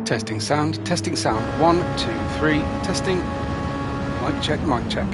Testing sound, testing sound. 1, 2, 3, testing. Mic check, mic check.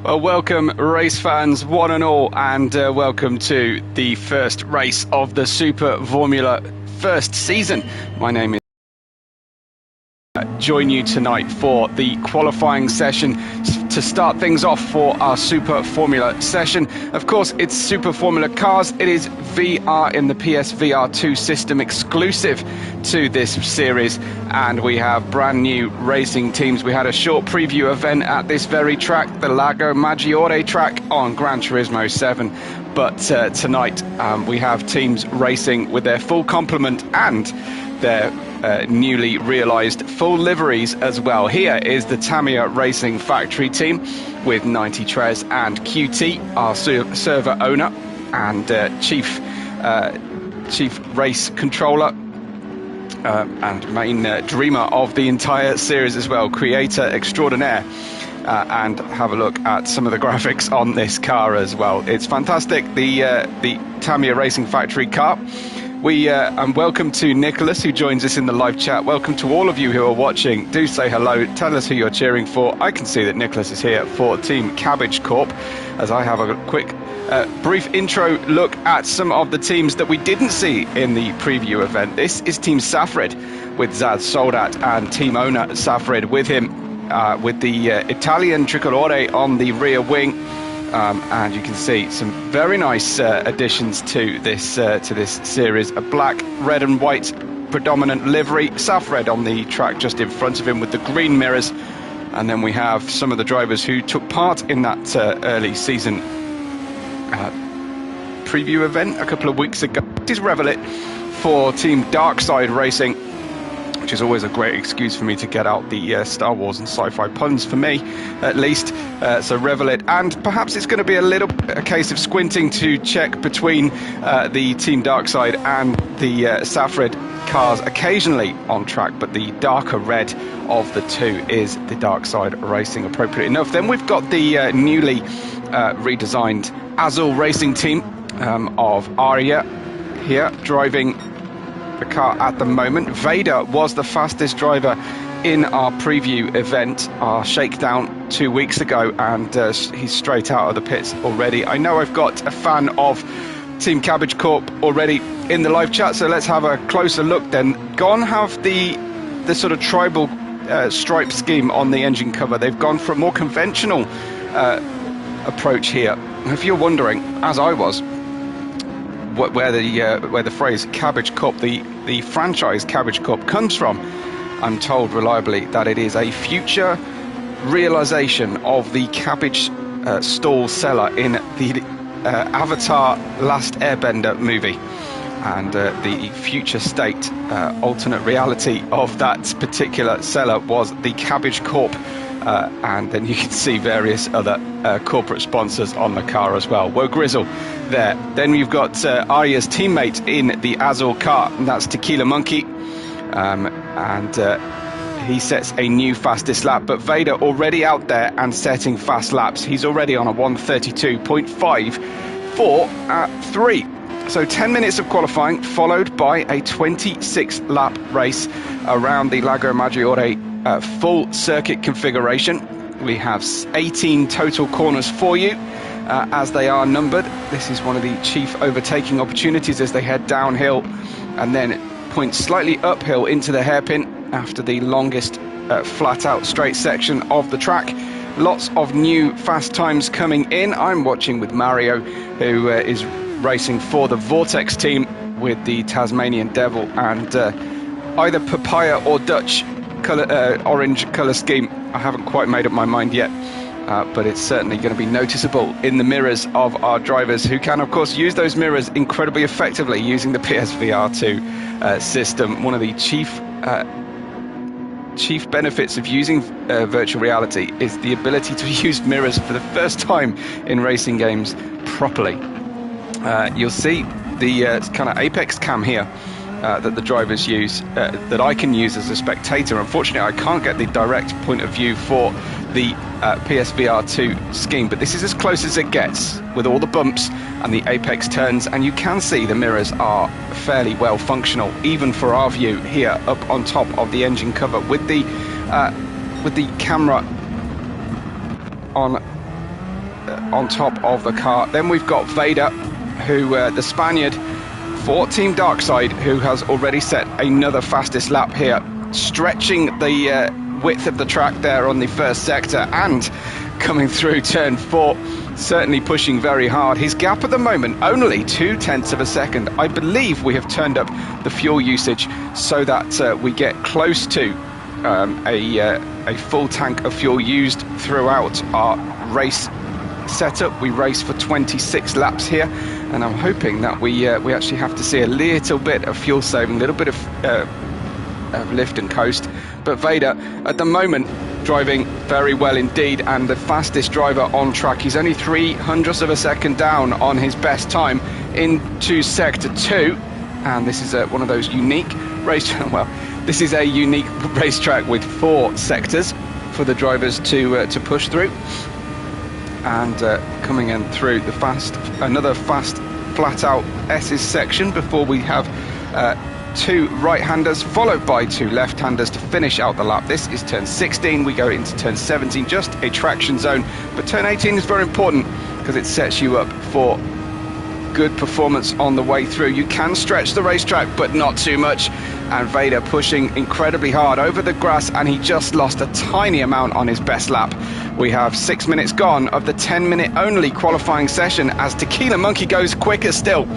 Well, welcome race fans, one and all, and welcome to the first race of the Super VoRmula first season. My name is join you tonight for the qualifying session to start things off for our Super VoRmula session. Of course, it's Super VoRmula cars. It is VR in the PSVR2 system exclusive to this series, and we have brand new racing teams. We had a short preview event at this very track, the Lago Maggiore track on Gran Turismo 7, but tonight we have teams racing with their full complement and their newly realised full liveries as well. Here is the Tamiya Racing factory team with 90 Trez and QT, our server owner and chief race controller and main dreamer of the entire series as well, creator extraordinaire. And have a look at some of the graphics on this car as well. It's fantastic. The Tamiya Racing factory car And welcome to Nicholas, who joins us in the live chat. Welcome to all of you who are watching. Do say hello. Tell us who you're cheering for. I can see that Nicholas is here for Team Cabbage Corp, as I have a quick, brief intro look at some of the teams that we didn't see in the preview event. This is Team Safrid with Zaz Soldat and team owner Safrid with him, with the Italian tricolore on the rear wing. And you can see some very nice additions to this series. A black, red and white predominant livery. Safred on the track just in front of him with the green mirrors. And then we have some of the drivers who took part in that early season preview event a couple of weeks ago. This is Revelit for Team Darkside Racing, which is always a great excuse for me to get out the Star Wars and sci-fi puns, for me at least. So Revelit, and perhaps it's going to be a case of squinting to check between the Team Darkside and the Safrid cars occasionally on track, but the darker red of the two is the Darkside Racing, appropriate enough. Then we've got the newly redesigned Azul Racing team of Aria here driving the car at the moment. Vader was the fastest driver in our preview event, our shakedown 2 weeks ago, and he's straight out of the pits already. I know I've got a fan of Team Cabbage Corp already in the live chat, so let's have a closer look then. Gone have the sort of tribal stripe scheme on the engine cover. They've gone for a more conventional approach here. If you're wondering, as I was, where the phrase Cabbage Corp, the franchise Cabbage Corp, comes from, I'm told reliably that it is a future realization of the cabbage stall seller in the Avatar Last Airbender movie, and the future state alternate reality of that particular seller was the Cabbage Corp. And then you can see various other corporate sponsors on the car as well. Woe Grizzle there. Then you've got Arya's teammate in the Azul car, and that's Tequila Monkey. And he sets a new fastest lap, but Vader already out there and setting fast laps. He's already on a 1:32.54 at 3. So 10 minutes of qualifying, followed by a 26-lap race around the Lago Maggiore full circuit configuration. We have 18 total corners for you, as they are numbered. This is one of the chief overtaking opportunities as they head downhill and then point slightly uphill into the hairpin after the longest flat out straight section of the track. Lots of new fast times coming in. I'm watching with Mario, who is racing for the Vortex team with the Tasmanian Devil and either papaya or Dutch orange colour scheme. I haven't quite made up my mind yet, but it's certainly going to be noticeable in the mirrors of our drivers, who can of course use those mirrors incredibly effectively using the PSVR2 system. One of the chief benefits of using virtual reality is the ability to use mirrors for the first time in racing games properly. You'll see the kind of apex cam here that the drivers use, that I can use as a spectator. Unfortunately, I can't get the direct point of view for the PSVR2 scheme, but this is as close as it gets with all the bumps and the apex turns, and you can see the mirrors are fairly well functional, even for our view here up on top of the engine cover with the camera on top of the car. Then we've got Vader, who the Spaniard for Team Darkside, who has already set another fastest lap here, stretching the width of the track there on the first sector and coming through turn 4, certainly pushing very hard. His gap at the moment only 0.2 of a second. I believe we have turned up the fuel usage so that we get close to a full tank of fuel used throughout our race setup. We race for 26 laps here, and I'm hoping that we actually have to see a little bit of fuel saving, a little bit of lift and coast. But Vader at the moment driving very well indeed, and the fastest driver on track. He's only 0.03 of a second down on his best time into sector 2, and this is one of those unique this is a unique racetrack with 4 sectors for the drivers to push through. And coming in through another fast flat out S's section before we have 2 right-handers followed by 2 left-handers to finish out the lap. This is turn 16. We go into turn 17, just a traction zone, but turn 18 is very important because it sets you up for good performance on the way through. You can stretch the racetrack, but not too much. And Vader pushing incredibly hard over the grass, and he just lost a tiny amount on his best lap. We have 6 minutes gone of the 10-minute only qualifying session as Tequila Monkey goes quicker still,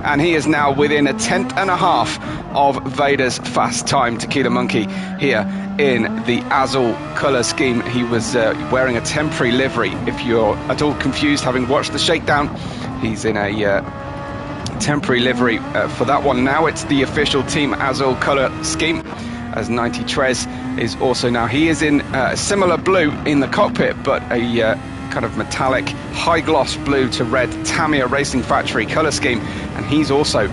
and he is now within a 1/10 and a half of Vader's fast time. Tequila Monkey here in the Azul colour scheme. He was wearing a temporary livery. If you're at all confused having watched the shakedown, he's in a temporary livery for that one. Now it's the official Team Azul colour scheme, as 90 Trez is also now. He is in a similar blue in the cockpit, but a kind of metallic high gloss blue to red Tamiya Racing Factory colour scheme, and he's also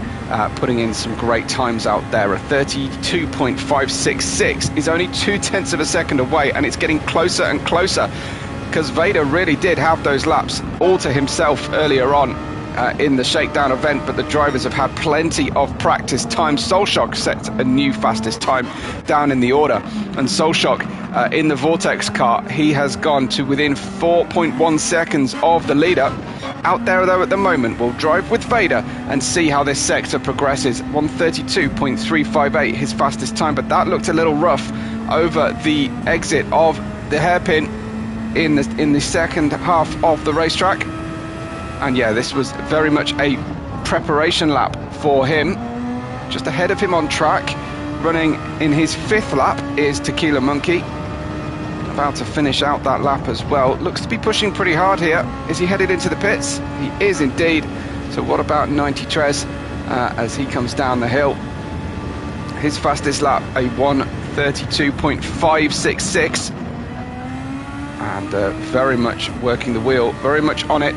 putting in some great times out there. A 32.566 is only 0.2 of a second away, and it's getting closer and closer because Vader really did have those laps all to himself earlier on in the shakedown event, but the drivers have had plenty of practice time. Solshock set a new fastest time down in the order, and Solshock in the Vortex car, he has gone to within 4.1 seconds of the leader. Out there though at the moment, we'll drive with Vader and see how this sector progresses. 132.358 his fastest time, but that looked a little rough over the exit of the hairpin in the second half of the racetrack. And yeah, this was very much a preparation lap for him. Just ahead of him on track, running in his 5th lap, is Tequila Monkey. About to finish out that lap as well. Looks to be pushing pretty hard here. Is he headed into the pits? He is indeed. So what about 90 Trez as he comes down the hill? His fastest lap, a 1:32.566. And very much working the wheel, very much on it.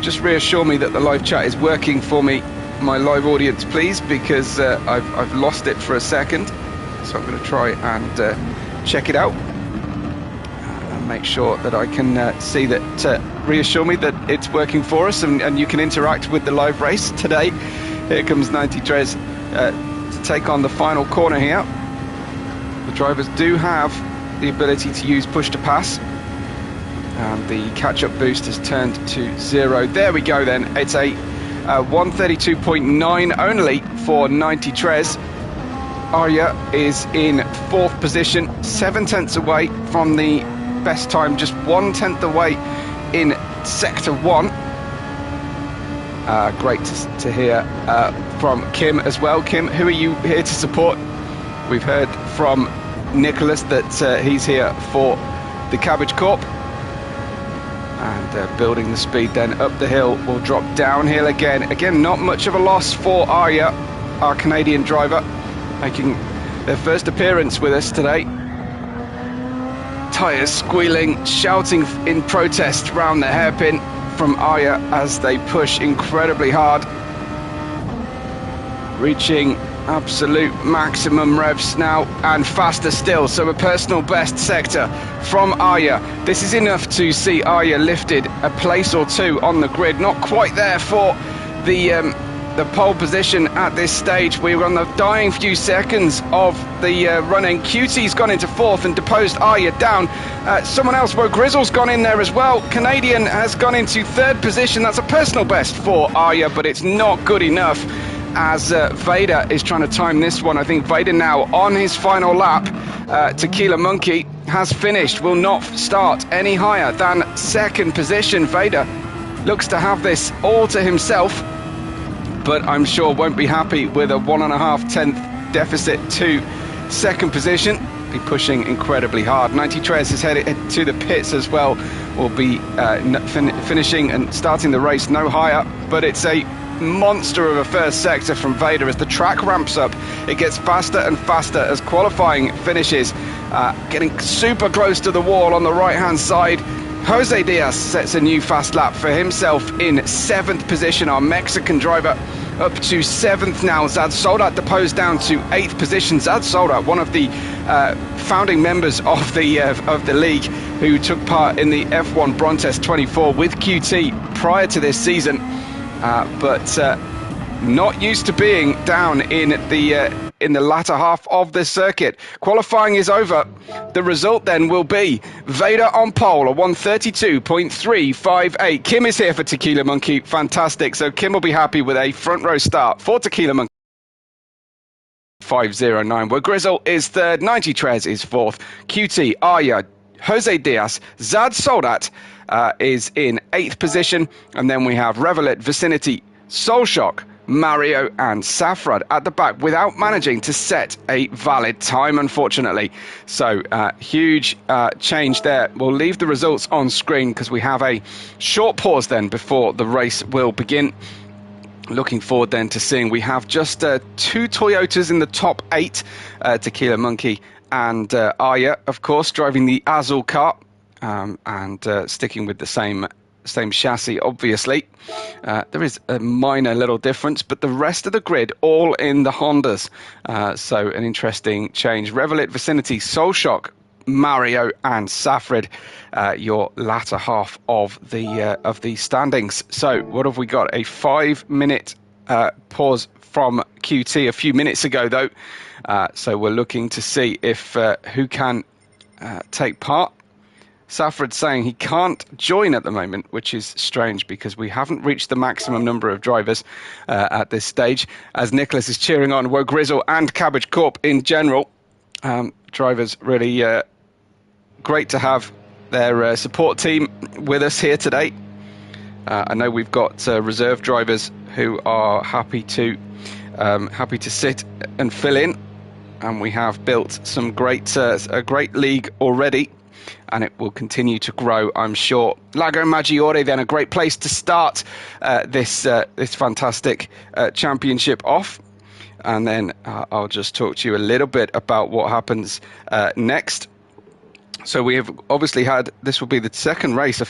Just reassure me that the live chat is working for me, my live audience, please, because I've lost it for a second. So I'm going to try and check it out and make sure that I can see that, reassure me that it's working for us and you can interact with the live race today. Here comes 90 Trez to take on the final corner here. The drivers do have the ability to use push to pass, and the catch-up boost has turned to 0. There we go then. It's a 1:32.9 only for 90 Trez. Arya is in 4th position, 7/10 away from the best time, just 1/10 away in Sector 1. Great to hear from Kim as well. Kim, who are you here to support? We've heard from Nicholas that he's here for the Cabbage Corp. And building the speed then up the hill. We'll drop downhill again. Again, not much of a loss for Arya, our Canadian driver, making their first appearance with us today. Tyres squealing, shouting in protest round the hairpin from Arya as they push incredibly hard, reaching absolute maximum revs now and faster still. So a personal best sector from Arya. This is enough to see Arya lifted a place or two on the grid. Not quite there for the pole position at this stage. We were on the dying few seconds of the running. QT's gone into 4th and deposed Arya down. Someone else, Bo Grizzle's gone in there as well. Canadian has gone into 3rd position. That's a personal best for Arya, but it's not good enough as Vader is trying to time this one. I think Vader now on his final lap. Tequila Monkey has finished, will not start any higher than 2nd position. Vader looks to have this all to himself, but I'm sure won't be happy with a 1.5 deficit to 2nd position. Be pushing incredibly hard. 90 Trez is headed to the pits as well. Will be finishing and starting the race no higher, but it's a monster of a first sector from Vader. As the track ramps up, it gets faster and faster as qualifying finishes, getting super close to the wall on the right hand side. Jose Diaz sets a new fast lap for himself in 7th position. Our Mexican driver up to 7th now. Zad Soldat deposed down to 8th position. Zad Soldat, one of the founding members of the league, who took part in the F1 Brontes 24 with QT prior to this season. but not used to being down in the latter half of this circuit. Qualifying is over. The result then will be Vader on pole, a 132.358. Kim is here for Tequila Monkey. Fantastic. So Kim will be happy with a front row start for Tequila Monkey. 509, where Grizzle is third, 90 Trez is fourth, QT, Arya, Jose Diaz, Zad Soldat is in 8th position, and then we have Revelet, Vicinity, Soulshock, Mario and Safrad at the back without managing to set a valid time, unfortunately. So huge change there. We'll leave the results on screen because we have a short pause then before the race will begin. Looking forward then to seeing we have just 2 Toyotas in the top 8, Tequila Monkey and Arya, of course, driving the Azul car and sticking with the same chassis, obviously. There is a minor little difference, but the rest of the grid all in the Hondas. So an interesting change. Revelet, Vicinity, Soulshock, Mario and Safrid, your latter half of the standings. So what have we got? A 5-minute pause from QT a few minutes ago, though. So we're looking to see if who can take part. Safrid saying he can't join at the moment, which is strange because we haven't reached the maximum number of drivers at this stage, as Nicholas is cheering on Woe Grizzle and Cabbage Corp in general. Drivers really great to have their support team with us here today. I know we've got reserve drivers who are happy to sit and fill in, and we have built some a great league already, and it will continue to grow, I'm sure. Lago Maggiore, then, a great place to start this fantastic championship off. And then I'll just talk to you a little bit about what happens next. So we have obviously had, this will be the second race,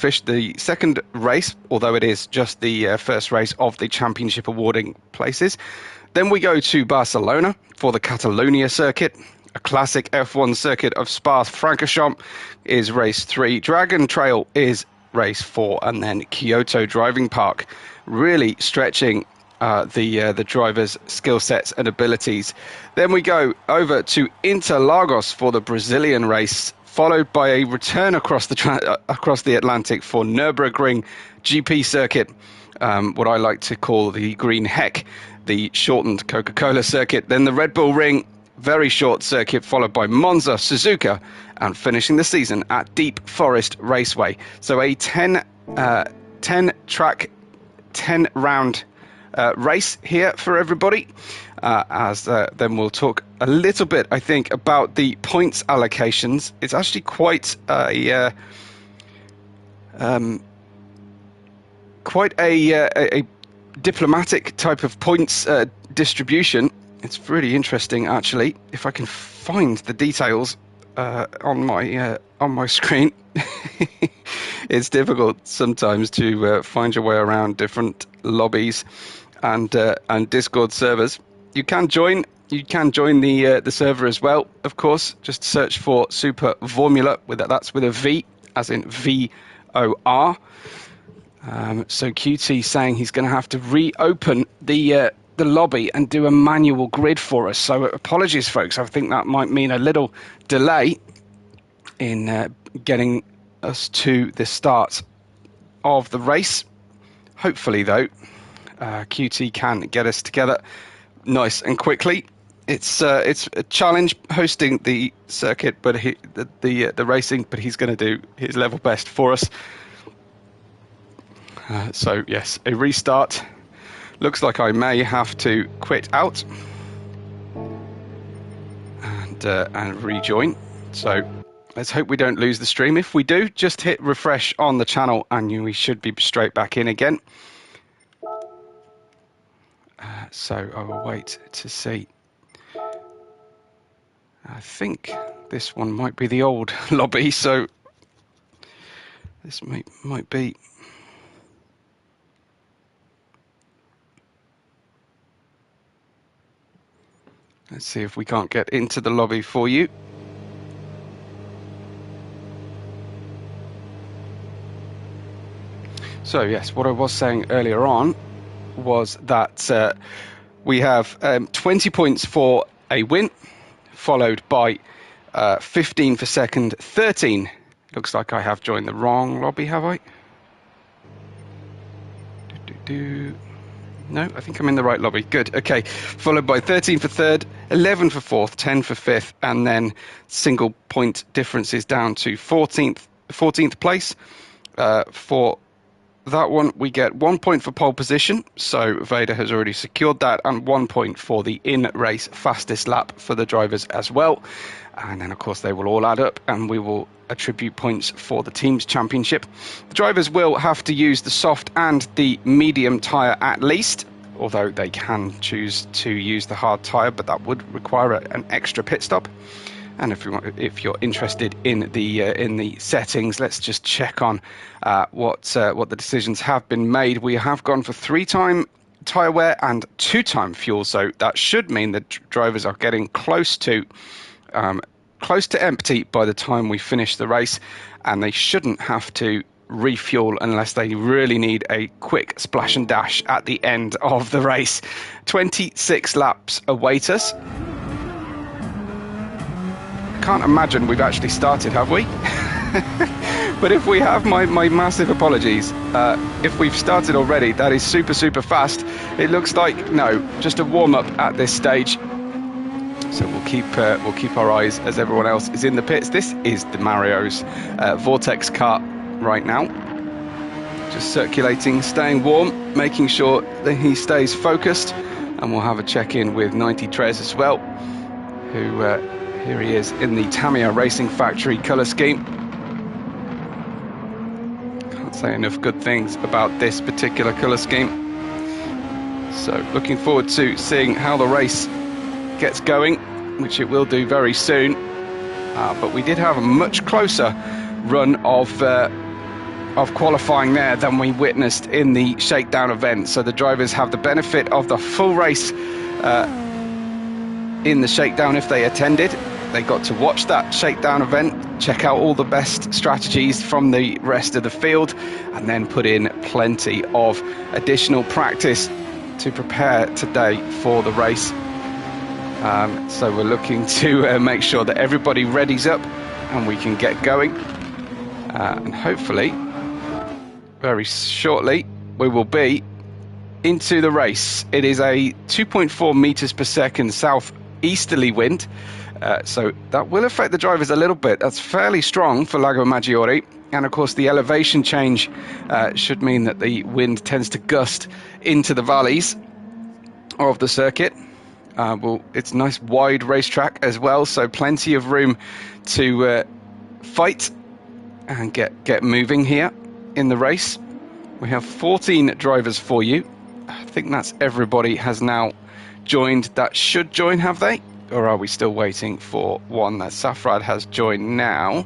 although it is just the first race of the championship awarding places. Then we go to Barcelona for the Catalonia circuit. A classic F1 circuit of Spa-Francorchamps is race 3. Dragon Trail is race 4. And then Kyoto Driving Park, really stretching the drivers' skill sets and abilities. Then we go over to Interlagos for the Brazilian race, followed by a return across the Atlantic for Nürburgring GP circuit, what I like to call the Green Heck, the shortened Coca-Cola circuit. Then the Red Bull Ring, very short circuit, followed by Monza, Suzuka, and finishing the season at Deep Forest Raceway. So a 10-track, 10-round race here for everybody. Then we'll talk a little bit, I think, about the points allocations. It's actually quite a diplomatic type of points distribution. It's really interesting, actually. If I can find the details on my screen, it's difficult sometimes to find your way around different lobbies and Discord servers. You can join the server as well, of course. Just search for Super VoRmula, that's with a V, as in VOR. So QT saying he's going to have to reopen the lobby and do a manual grid for us. So apologies, folks. I think that might mean a little delay in getting us to the start of the race. Hopefully, though, QT can get us together nice and quickly. It's a challenge hosting the circuit, but the racing, but he's going to do his level best for us. So yes, a restart. Looks like I may have to quit out and rejoin. So let's hope we don't lose the stream. If we do, just hit refresh on the channel and we should be straight back in again. So I will wait to see. I think this one might be the old lobby, so this might be. Let's see if we can't get into the lobby for you. So yes, what I was saying earlier on was that we have 20 points for a win, followed by 15 for second, 13. Looks like I have joined the wrong lobby, have I? No, I think I'm in the right lobby. Good, okay. Followed by 13 for third, 11 for fourth, 10 for fifth, and then single point differences down to 14th place. For that one, we get 1 point for pole position, so Vader has already secured that, and 1 point for the in-race fastest lap for the drivers as well. And then, of course, they will all add up, and we will attribute points for the team's championship. The drivers will have to use the soft and the medium tyre at least, although they can choose to use the hard tyre, but that would require an extra pit stop. And if you're interested in the settings, let's just check on what the decisions have been made. We have gone for 3-time tyre wear and 2-time fuel, so that should mean that drivers are getting close to empty by the time we finish the race, and they shouldn't have to refuel unless they really need a quick splash and dash at the end of the race. 26 laps await us. Can't imagine we've actually started, have we? But if we have, my massive apologies. If we've started already, that is super fast. It looks like no, just a warm-up at this stage. So we'll keep our eyes as everyone else is in the pits. This is the Mario's Vortex car right now, just circulating, staying warm, making sure that he stays focused. And we'll have a check-in with 90 Trez as well, who here he is in the Tamiya Racing Factory colour scheme. Can't say enough good things about this particular colour scheme. So looking forward to seeing how the race gets going, which it will do very soon. But we did have a much closer run of qualifying there than we witnessed in the shakedown event. So the drivers have the benefit of the full race in the shakedown if they attended. They got to watch that shakedown event, check out all the best strategies from the rest of the field, and then put in plenty of additional practice to prepare today for the race. So we're looking to make sure that everybody readies up and we can get going. And hopefully, very shortly, we will be into the race. It is a 2.4 meters per second southeasterly wind. So that will affect the drivers a little bit. That's fairly strong for Lago Maggiore. And of course, the elevation change should mean that the wind tends to gust into the valleys of the circuit. Well, it's a nice wide racetrack as well, so plenty of room to fight and get moving here in the race. We have 14 drivers for you. I think that's everybody has now joined that should join, have they? Or are we still waiting for one? That Safrad has joined now.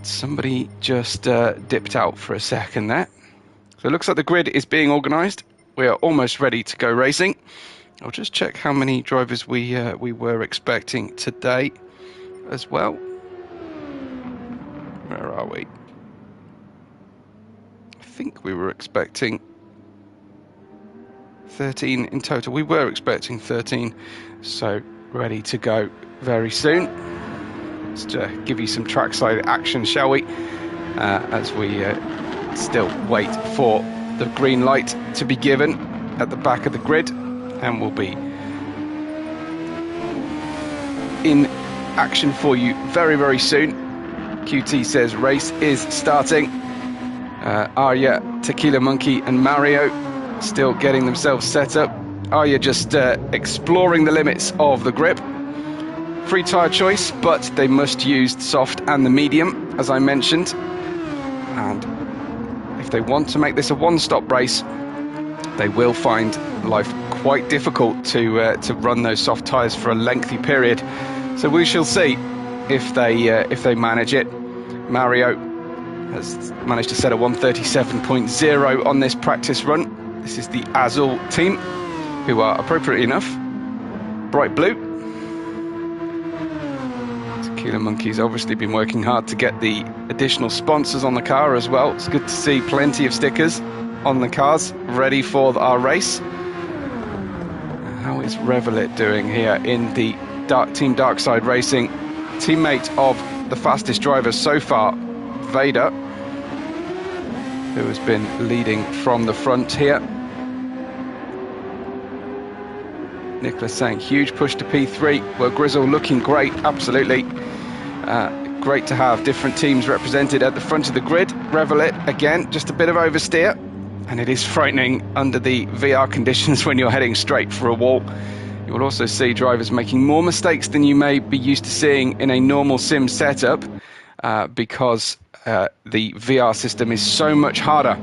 Somebody just dipped out for a second there. So it looks like the grid is being organised. We are almost ready to go racing. I'll just check how many drivers we were expecting today as well. Where are we? I think we were expecting 13 in total. We were expecting 13, so ready to go very soon. Let's give you some trackside action, shall we? As we still wait for the green light to be given at the back of the grid, and we'll be in action for you very soon. QT says race is starting. Arya, Tequila Monkey and Mario still getting themselves set up. Arya just exploring the limits of the grip. Free tyre choice, but they must use the soft and the medium, as I mentioned. And if they want to make this a one-stop race, they will find life quite difficult to run those soft tyres for a lengthy period. So we shall see if they manage it. Mario has managed to set a 137.0 on this practice run. This is the Azul team, who are appropriately enough bright blue. Tequila Monkey's obviously been working hard to get the additional sponsors on the car as well. It's good to see plenty of stickers on the cars, ready for our race. How is Revelit doing here in the Team Darkside Racing? Teammate of the fastest driver so far, Vader, who has been leading from the front here. Nicholas saying huge push to P3. Well, Grizzle looking great, absolutely. Great to have different teams represented at the front of the grid. Revelit, again, just a bit of oversteer. And it is frightening under the VR conditions when you're heading straight for a wall. You will also see drivers making more mistakes than you may be used to seeing in a normal sim setup because the VR system is so much harder.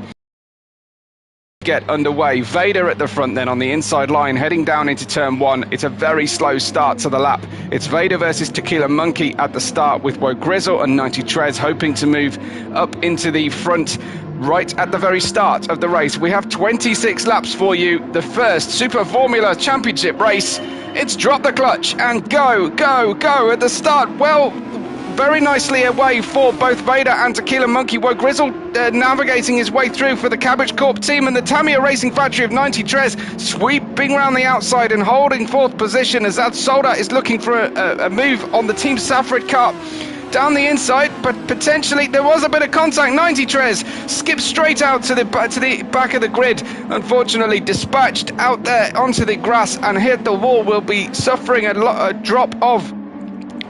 Get underway. Vader at the front then on the inside line, heading down into turn 1. It's a very slow start to the lap. It's Vader versus Tequila Monkey at the start, with Woe Grizzle and 90 Trez hoping to move up into the front right at the very start of the race. We have 26 laps for you. The first Super Formula Championship race. It's drop the clutch and go, go, go at the start. Well, very nicely away for both Vader and Tequila Monkey. Woe Grizzle navigating his way through for the Cabbage Corp team, and the Tamiya Racing Factory of 90 Trez sweeping around the outside and holding fourth position as Zad Solda is looking for a move on the Team Safrid car. Down the inside, but potentially there was a bit of contact. 90 Trez skips straight out to the back of the grid. Unfortunately, dispatched out there onto the grass and hit the wall. Will be suffering a drop of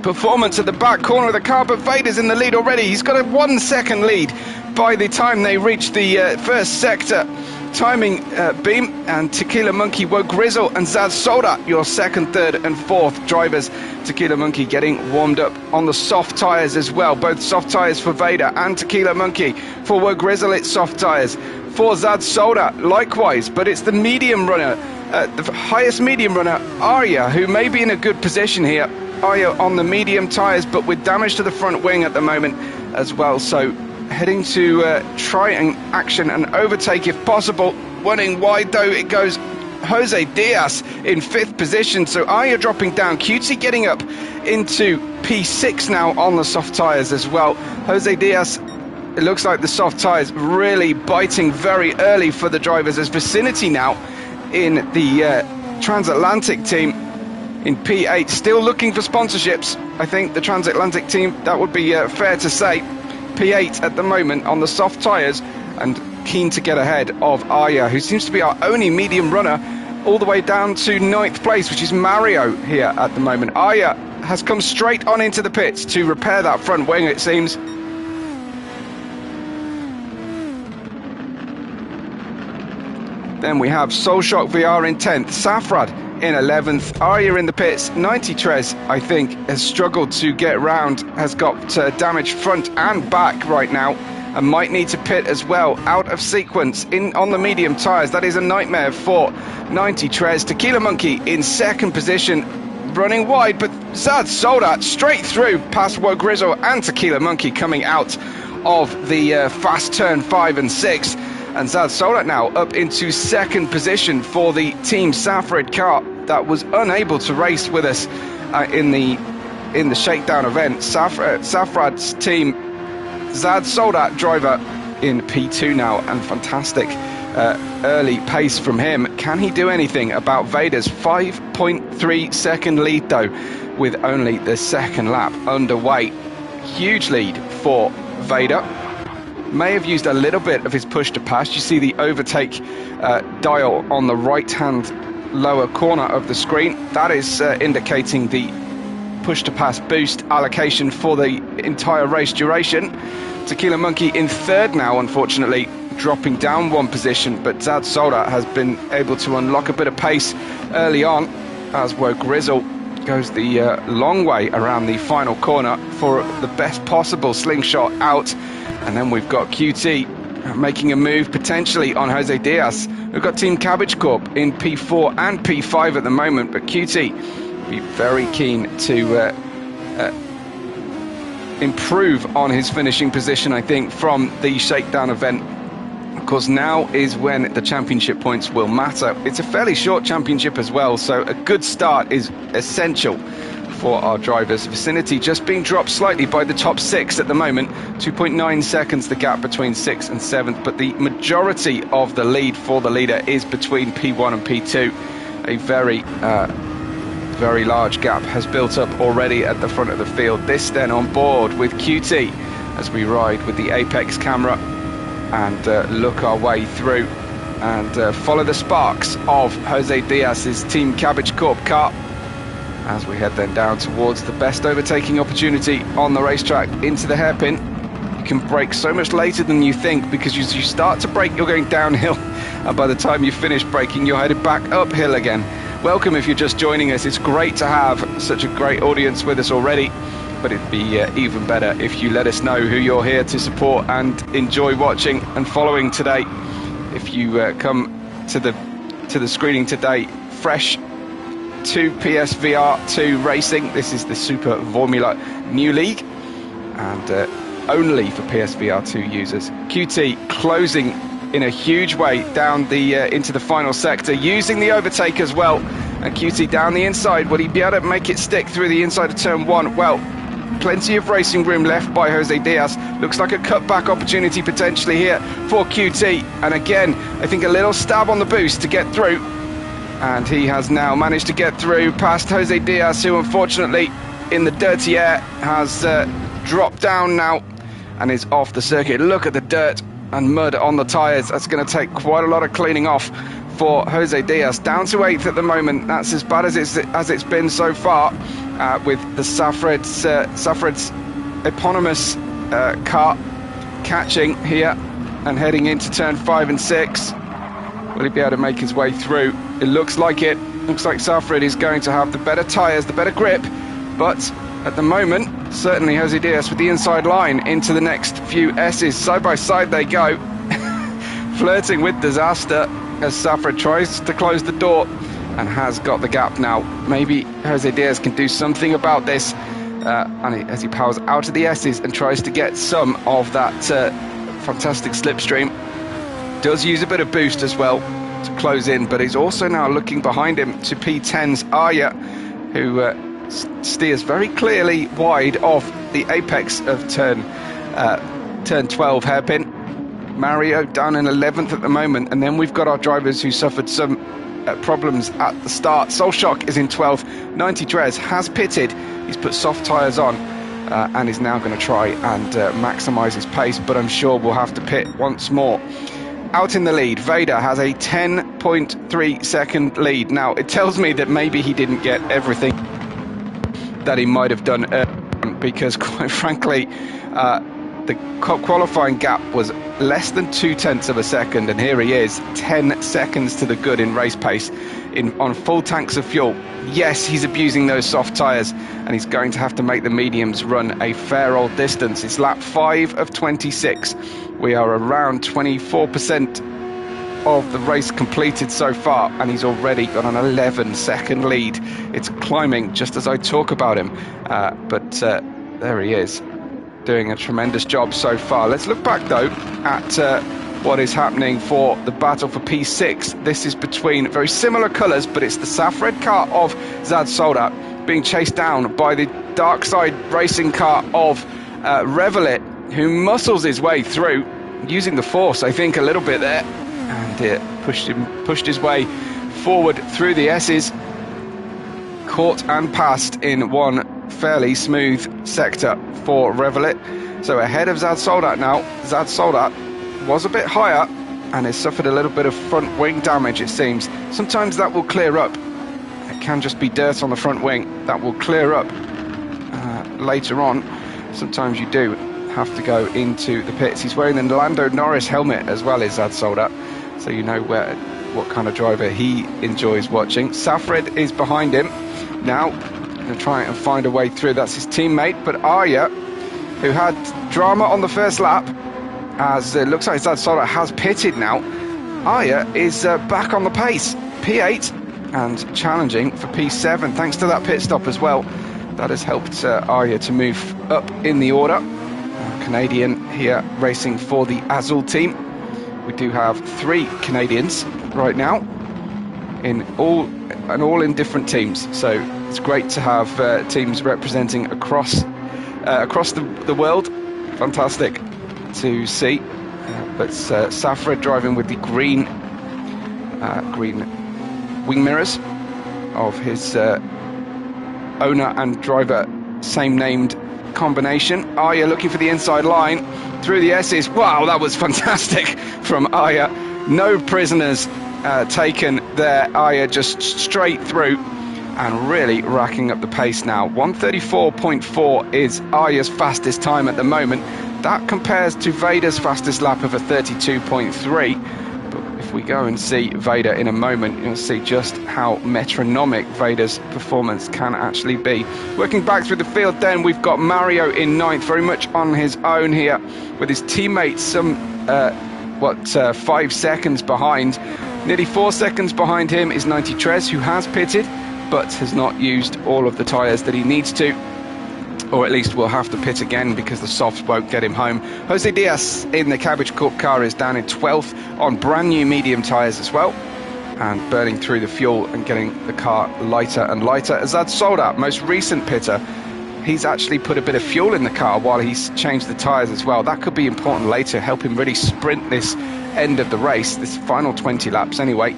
performance at the back corner of the car, but Vader's in the lead already. He's got a 1 second lead by the time they reach the first sector timing beam, and Tequila Monkey, Woe Grizzle and Zad Solda, your second, third and fourth drivers. Tequila Monkey getting warmed up on the soft tyres as well, both soft tyres for Vader and Tequila Monkey. For Woe Grizzle, it's soft tyres. For Zad Solda, likewise, but it's the medium runner, the highest medium runner, Arya, who may be in a good position here. Arya on the medium tyres, but with damage to the front wing at the moment as well. So heading to try and action and overtake if possible. Running wide though, it goes Jose Diaz in 5th position. So Arya dropping down. QT getting up into P6 now on the soft tyres as well. Jose Diaz, it looks like the soft tyres really biting very early for the drivers, as Vicinity now in the Transatlantic team in P8, still looking for sponsorships. I think the Transatlantic team, that would be fair to say. P8 at the moment on the soft tyres, and keen to get ahead of Arya, who seems to be our only medium runner, all the way down to 9th place, which is Mario here at the moment. Arya has come straight on into the pits to repair that front wing, it seems. Then we have Soulshock VR in 10th, Safrad in 11th, Arya in the pits. 90 Trez, I think, has struggled to get round, has got damaged front and back right now, and might need to pit as well, out of sequence on the medium tyres. That is a nightmare for 90 Trez. Tequila Monkey in 2nd position, running wide, but Zad Solda straight through past Woe Grizzle and Tequila Monkey coming out of the fast turn 5 and 6. And Zad Solda now up into 2nd position for the Team Safrid car that was unable to race with us in the shakedown event. Safrad's team, Zad Solda driver in P2 now, and fantastic early pace from him. Can he do anything about Vader's 5.3 second lead though, with only the 2nd lap underway? Huge lead for Vader. May have used a little bit of his push to pass. You see the overtake dial on the right hand lower corner of the screen. That is indicating the push to pass boost allocation for the entire race duration. Tequila Monkey in 3rd now, unfortunately, dropping down 1 position, but Zad Solda has been able to unlock a bit of pace early on, as Woe Grizzle goes the long way around the final corner for the best possible slingshot out. And then we've got QT making a move potentially on Jose Diaz. We've got Team Cabbage Corp in P4 and P5 at the moment, but QT be very keen to improve on his finishing position, I think, from the shakedown event. Of course, now is when the championship points will matter. It's a fairly short championship as well, so a good start is essential for our drivers. Vicinity just being dropped slightly by the top 6 at the moment. 2.9 seconds the gap between 6th and 7th, but the majority of the lead for the leader is between P1 and P2. A very large gap has built up already at the front of the field. This then on board with QT as we ride with the Apex camera and look our way through and follow the sparks of Jose Diaz's Team Cabbage Corp car as we head then down towards the best overtaking opportunity on the racetrack into the hairpin. You can brake so much later than you think, because as you start to brake you're going downhill, and by the time you finish braking you're headed back uphill again. Welcome if you're just joining us. It's great to have such a great audience with us already, but it'd be even better if you let us know who you're here to support and enjoy watching and following today. If you come to the screening today fresh to PSVR2 racing, this is the Super VoRmula new league, and only for PSVR2 users. QT closing in a huge way down the into the final sector, using the overtake as well, and QT down the inside. Will he be able to make it stick through the inside of turn 1? Well, plenty of racing room left by Jose Diaz. Looks like a cutback opportunity potentially here for QT, and again I think a little stab on the boost to get through, and he has now managed to get through past Jose Diaz, who unfortunately in the dirty air has dropped down now and is off the circuit. Look at the dirt and mud on the tyres. That's going to take quite a lot of cleaning off for Jose Diaz. Down to 8th at the moment. That's as bad as it's been so far, with the Safred's eponymous car catching here and heading into turn 5 and 6. Will he be able to make his way through? It looks like it. Looks like Safred is going to have the better tyres, the better grip, but at the moment, certainly Jose Diaz with the inside line into the next few S's. Side by side they go, flirting with disaster as Safred tries to close the door and has got the gap now. Maybe Jose Diaz can do something about this as he powers out of the S's and tries to get some of that fantastic slipstream. Does use a bit of boost as well to close in, but he's also now looking behind him to P10's Arya, who steers very clearly wide of the apex of turn 12 hairpin. Mario down in 11th at the moment, and then we've got our drivers who suffered some problems at the start. Solshock is in 12th. 90 Drez has pitted. He's put soft tyres on and is now going to try and maximise his pace, but I'm sure we'll have to pit once more. Out in the lead, Vader has a 10.3 second lead. Now, it tells me that maybe he didn't get everything that he might have done because quite frankly the qualifying gap was less than 0.2 of a second, and here he is 10 seconds to the good in race pace on full tanks of fuel. Yes, he's abusing those soft tyres, and he's going to have to make the mediums run a fair old distance. It's lap 5 of 26. We are around 24% of the race completed so far, and he's already got an 11-second lead. It's climbing just as I talk about him, but there he is, doing a tremendous job so far. Let's look back though at what is happening for the battle for P6. This is between very similar colours, but it's the Safred car of Zad Soldat being chased down by the Dark Side Racing car of Revelit, who muscles his way through, using the force I think a little bit there, and pushed his way forward through the S's, caught and passed in one fairly smooth sector for Revelit. So ahead of Zad Soldat now. Zad Soldat was a bit higher and has suffered a little bit of front wing damage, it seems. Sometimes that will clear up. It can just be dirt on the front wing. That will clear up later on. Sometimes you do have to go into the pits. He's wearing the Lando Norris helmet as well as Zad Soldat, so you know what kind of driver he enjoys watching. Safred is behind him now, going to try and find a way through. That's his teammate, but Arya, who had drama on the first lap, as it looks like Zad Soldat has pitted now. Arya is back on the pace, P8, and challenging for P7 thanks to that pit stop as well. That has helped Arya to move up in the order. Canadian here racing for the Azul team. We do have 3 Canadians right now, all in different teams. So It's great to have teams representing across the world. Fantastic to see. But Safra driving with the green wing mirrors of his owner and driver, same named combination. Arya looking for the inside line through the S's. Wow, that was fantastic from Arya. No prisoners taken there. Arya just straight through and really racking up the pace now. 1:34.4 is Arya's fastest time at the moment. That compares to Vader's fastest lap of a 32.3. But if we go and see Vader in a moment, you'll see just how metronomic Vader's performance can actually be. Working back through the field then, we've got Mario in 9th, very much on his own here, with his teammates some 5 seconds behind. Nearly 4 seconds behind him is 93, who has pitted, but has not used all of the tyres that he needs to. Or at least will have to pit again because the softs won't get him home. Jose Diaz in the Cabbage Corp car is down in 12th on brand new medium tyres as well, and burning through the fuel and getting the car lighter and lighter. Azad Soldat, most recent pitter, he's actually put a bit of fuel in the car while he's changed the tyres as well. That could be important later, help him really sprint this end of the race, this final 20 laps anyway.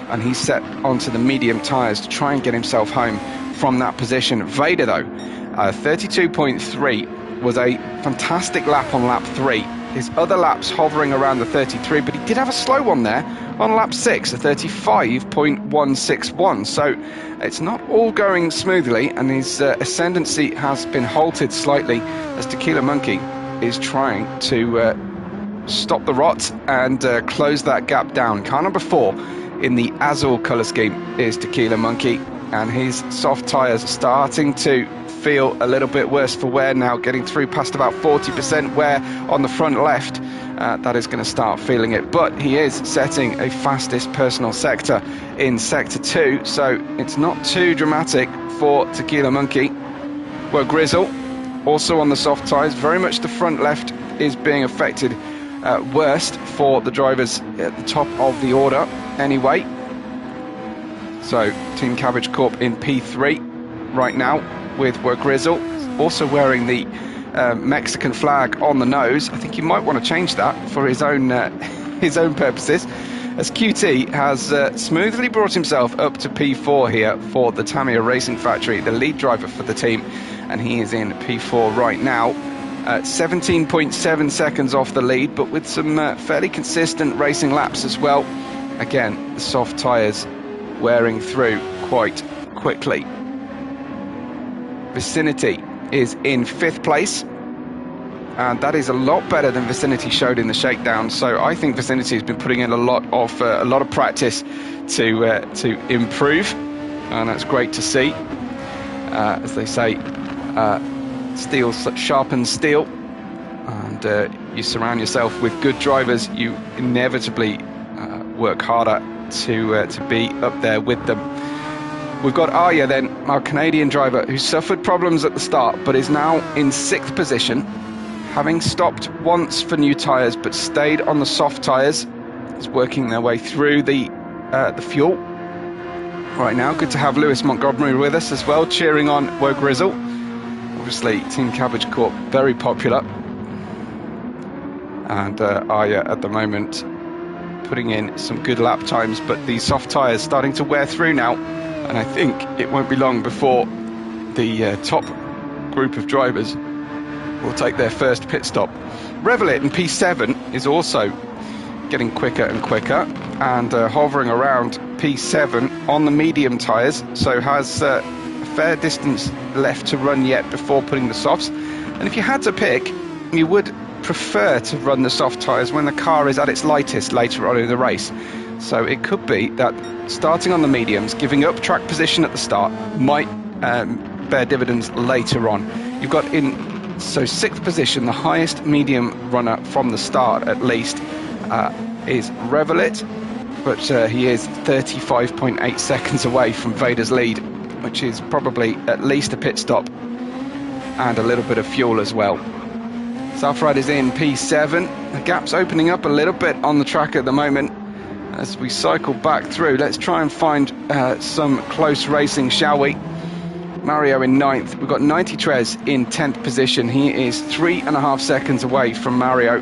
And he's set onto the medium tyres to try and get himself home from that position. Vader though, 32.3 was a fantastic lap on lap 3. His other laps hovering around the 33, but he did have a slow one there on lap 6, a 35.161. So it's not all going smoothly, and his ascendancy has been halted slightly as Tequila Monkey is trying to stop the rot and close that gap down. Car number 4 in the Azul colour scheme is Tequila Monkey, and his soft tyres are starting to feel a little bit worse for wear now, getting through past about 40% wear on the front left. That is going to start feeling it, but he is setting a fastest personal sector in sector 2, so it's not too dramatic for Tequila Monkey. Well, Grizzle also on the soft tyres, very much the front left is being affected worst for the drivers at the top of the order anyway. So Team Cabbage Corp in P3 right now with Grizzle also wearing the Mexican flag on the nose. I think he might want to change that for his own purposes, as QT has smoothly brought himself up to P4 here for the Tamiya Racing Factory, the lead driver for the team, and he is in P4 right now. 17.7 seconds off the lead, but with some fairly consistent racing laps as well. Again, the soft tyres wearing through quite quickly. Vicinity is in 5th place, and that is a lot better than Vicinity showed in the shakedown. So I think Vicinity has been putting in a lot of practice to improve, and that's great to see. As they say, steel sharpens steel, and you surround yourself with good drivers, you inevitably work harder to be up there with them. We've got Arya then, our Canadian driver, who suffered problems at the start but is now in 6th position, having stopped once for new tyres but stayed on the soft tyres. Is working their way through the fuel right now. Good to have Lewis Montgomery with us as well, cheering on Grizzle. Obviously Team Cabbage Corp very popular, and Arya at the moment putting in some good lap times, but the soft tyres starting to wear through now, and I think it won't be long before the top group of drivers will take their first pit stop. Revelit in P7 is also getting quicker and quicker, and hovering around P7 on the medium tyres, so has a fair distance left to run yet before putting the softs. And if you had to pick, you would prefer to run the soft tyres when the car is at its lightest later on in the race. So it could be that starting on the mediums, giving up track position at the start, might bear dividends later on. You've got in 6th position, the highest medium runner from the start at least, is Revelit, but he is 35.8 seconds away from Vader's lead, which is probably at least a pit stop and a little bit of fuel as well. Southrider is in P7. The gap's opening up a little bit on the track at the moment. As we cycle back through, let's try and find some close racing, shall we? Mario in 9th. We've got 93 in 10th position. He is 3.5 seconds away from Mario,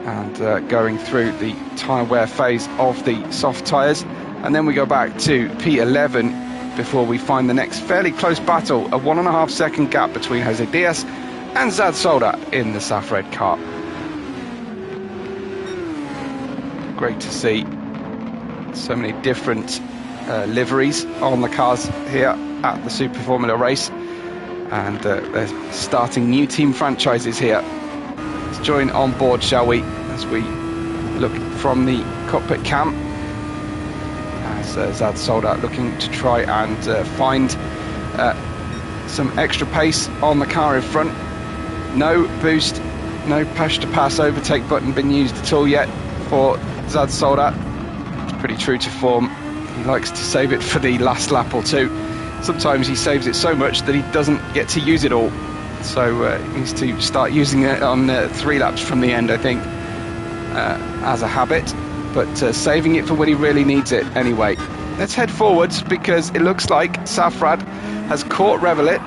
and going through the tyre wear phase of the soft tyres. And then we go back to P11 before we find the next fairly close battle, a 1.5 second gap between Jose Diaz and Zad Soldat in the Safred car. Great to see so many different liveries on the cars here at the Super Formula race, and they're starting new team franchises here. Let's join on board, shall we, as we look from the cockpit cam, as Zad Soldat looking to try and find some extra pace on the car in front. No boost, no push to pass overtake button been used at all yet for Zad Soldat. It's pretty true to form. He likes to save it for the last lap or two. Sometimes he saves it so much that he doesn't get to use it all. So he needs to start using it on 3 laps from the end, I think, as a habit. But saving it for when he really needs it anyway. Let's head forwards, because it looks like Safrad has caught Revelit.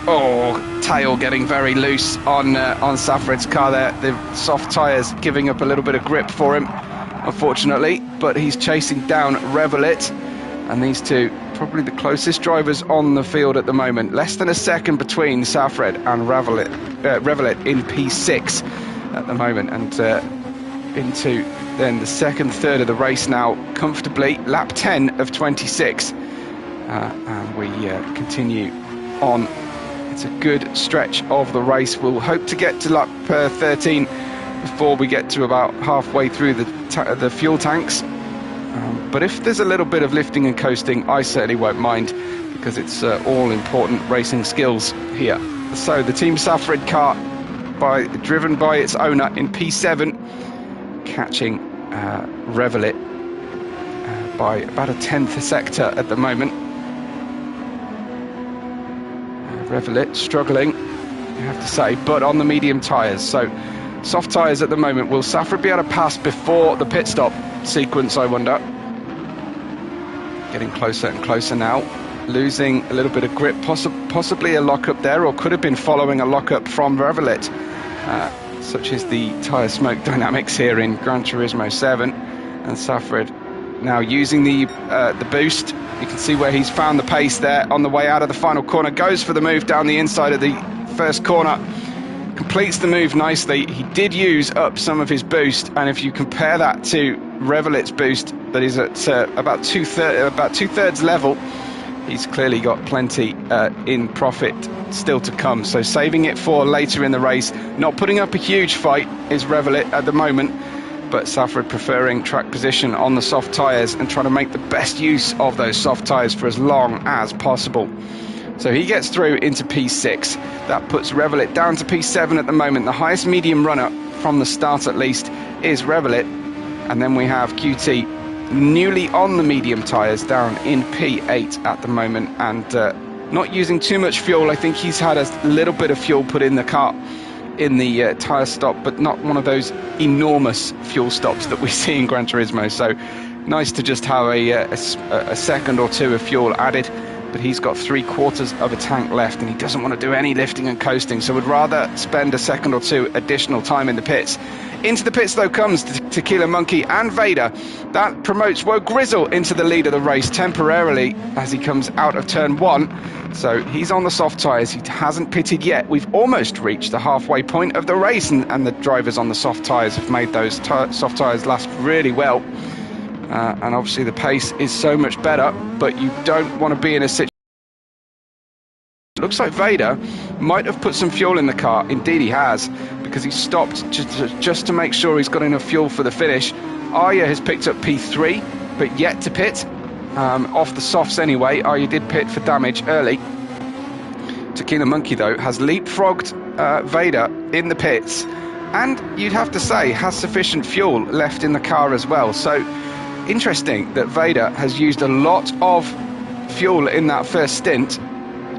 Oh, tail getting very loose on Safrad's car there. The soft tyres giving up a little bit of grip for him, unfortunately. But he's chasing down Revelit, and these two probably the closest drivers on the field at the moment. Less than a second between Safred and Revelit in P6 at the moment, and into then the second third of the race now comfortably. Lap 10 of 26, and we continue on. It's a good stretch of the race. We'll hope to get to lap 13 before we get to about halfway through the fuel tanks. But if there's a little bit of lifting and coasting, I certainly won't mind, because it's all important racing skills here. So the Team Safred car, driven by its owner in P7, catching Revelit by about a 10th a sector at the moment. Revelit struggling, you have to say, but on the medium tyres. So soft tyres at the moment. Will Safred be able to pass before the pit stop sequence, I wonder? Getting closer and closer now, losing a little bit of grip, possibly a lock-up there, or could have been following a lock-up from Revelit. Such is the tyre smoke dynamics here in Gran Turismo 7. And Safred now using the boost. You can see where he's found the pace there on the way out of the final corner. Goes for the move down the inside of the first corner. Completes the move nicely. He did use up some of his boost, and if you compare that to Revelit's boost that is at about two-thirds level, he's clearly got plenty in profit still to come. So saving it for later in the race. Not putting up a huge fight is Revelit at the moment, but Safred preferring track position on the soft tyres and trying to make the best use of those soft tyres for as long as possible. So he gets through into P6. That puts Revelit down to P7 at the moment. The highest medium runner from the start, at least, is Revelit. And then we have QT newly on the medium tyres down in P8 at the moment, and not using too much fuel. I think he's had a little bit of fuel put in the car in the tyre stop, but not one of those enormous fuel stops that we see in Gran Turismo. So nice to just have a second or two of fuel added. But he's got 3/4 of a tank left, and he doesn't want to do any lifting and coasting, so would rather spend a second or two additional time in the pits. Into the pits, though, comes Tequila Monkey and Vader. That promotes Woe Grizzle into the lead of the race temporarily as he comes out of turn 1. So he's on the soft tyres. He hasn't pitted yet. We've almost reached the halfway point of the race, and the drivers on the soft tyres have made those soft tyres last really well. And obviously the pace is so much better, but you don't want to be in a situation. It looks like Vader might have put some fuel in the car. Indeed he has, because he stopped just to make sure he's got enough fuel for the finish. Arya has picked up P3, but yet to pit. Off the softs anyway. Arya did pit for damage early. Tequila Monkey, though, has leapfrogged Vader in the pits, and you'd have to say has sufficient fuel left in the car as well. So interesting that Vader has used a lot of fuel in that first stint.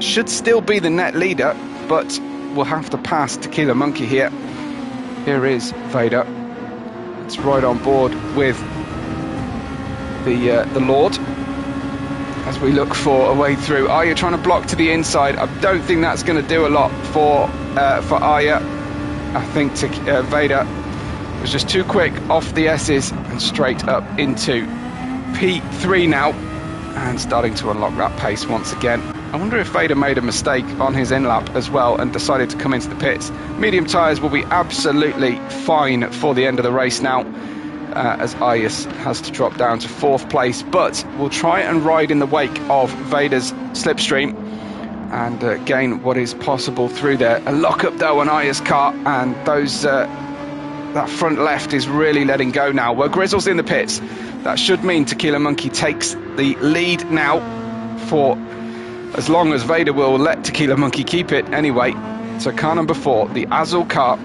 Should still be the net leader, but will have to pass Tequila Monkey here. Here is Vader. It's right on board with the Lord. as we look for a way through. Arya trying to block to the inside. I don't think that's going to do a lot for Arya. I think Vader was just too quick off the S's and straight up into P3 now, and starting to unlock that pace once again. I wonder if Vader made a mistake on his in-lap as well and decided to come into the pits. Medium tyres will be absolutely fine for the end of the race now, as Ayas has to drop down to 4th place, but we'll try and ride in the wake of Vader's slipstream and gain what is possible through there. A lock-up though on Ayas' car, and that front left is really letting go now. Well, Grizzle's in the pits. That should mean Tequila Monkey takes the lead now, for as long as Vader will let Tequila Monkey keep it anyway. So car number 4, the Azul car,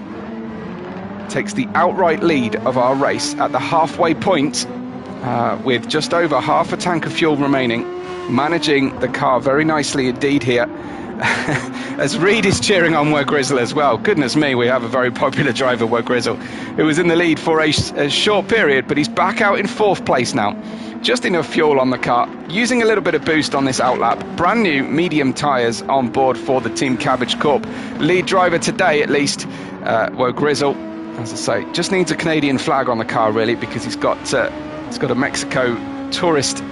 takes the outright lead of our race at the halfway point, with just over half a tank of fuel remaining, managing the car very nicely indeed here. As Reed is cheering on Were Grizzle as well. Goodness me, we have a very popular driver, Were Grizzle, who was in the lead for a short period, but he's back out in 4th place now. Just enough fuel on the car, using a little bit of boost on this outlap. Brand new medium tyres on board for the Team Cabbage Corp. Lead driver today, at least, Were Grizzle. As I say, just needs a Canadian flag on the car really, because he's got a Mexico tourist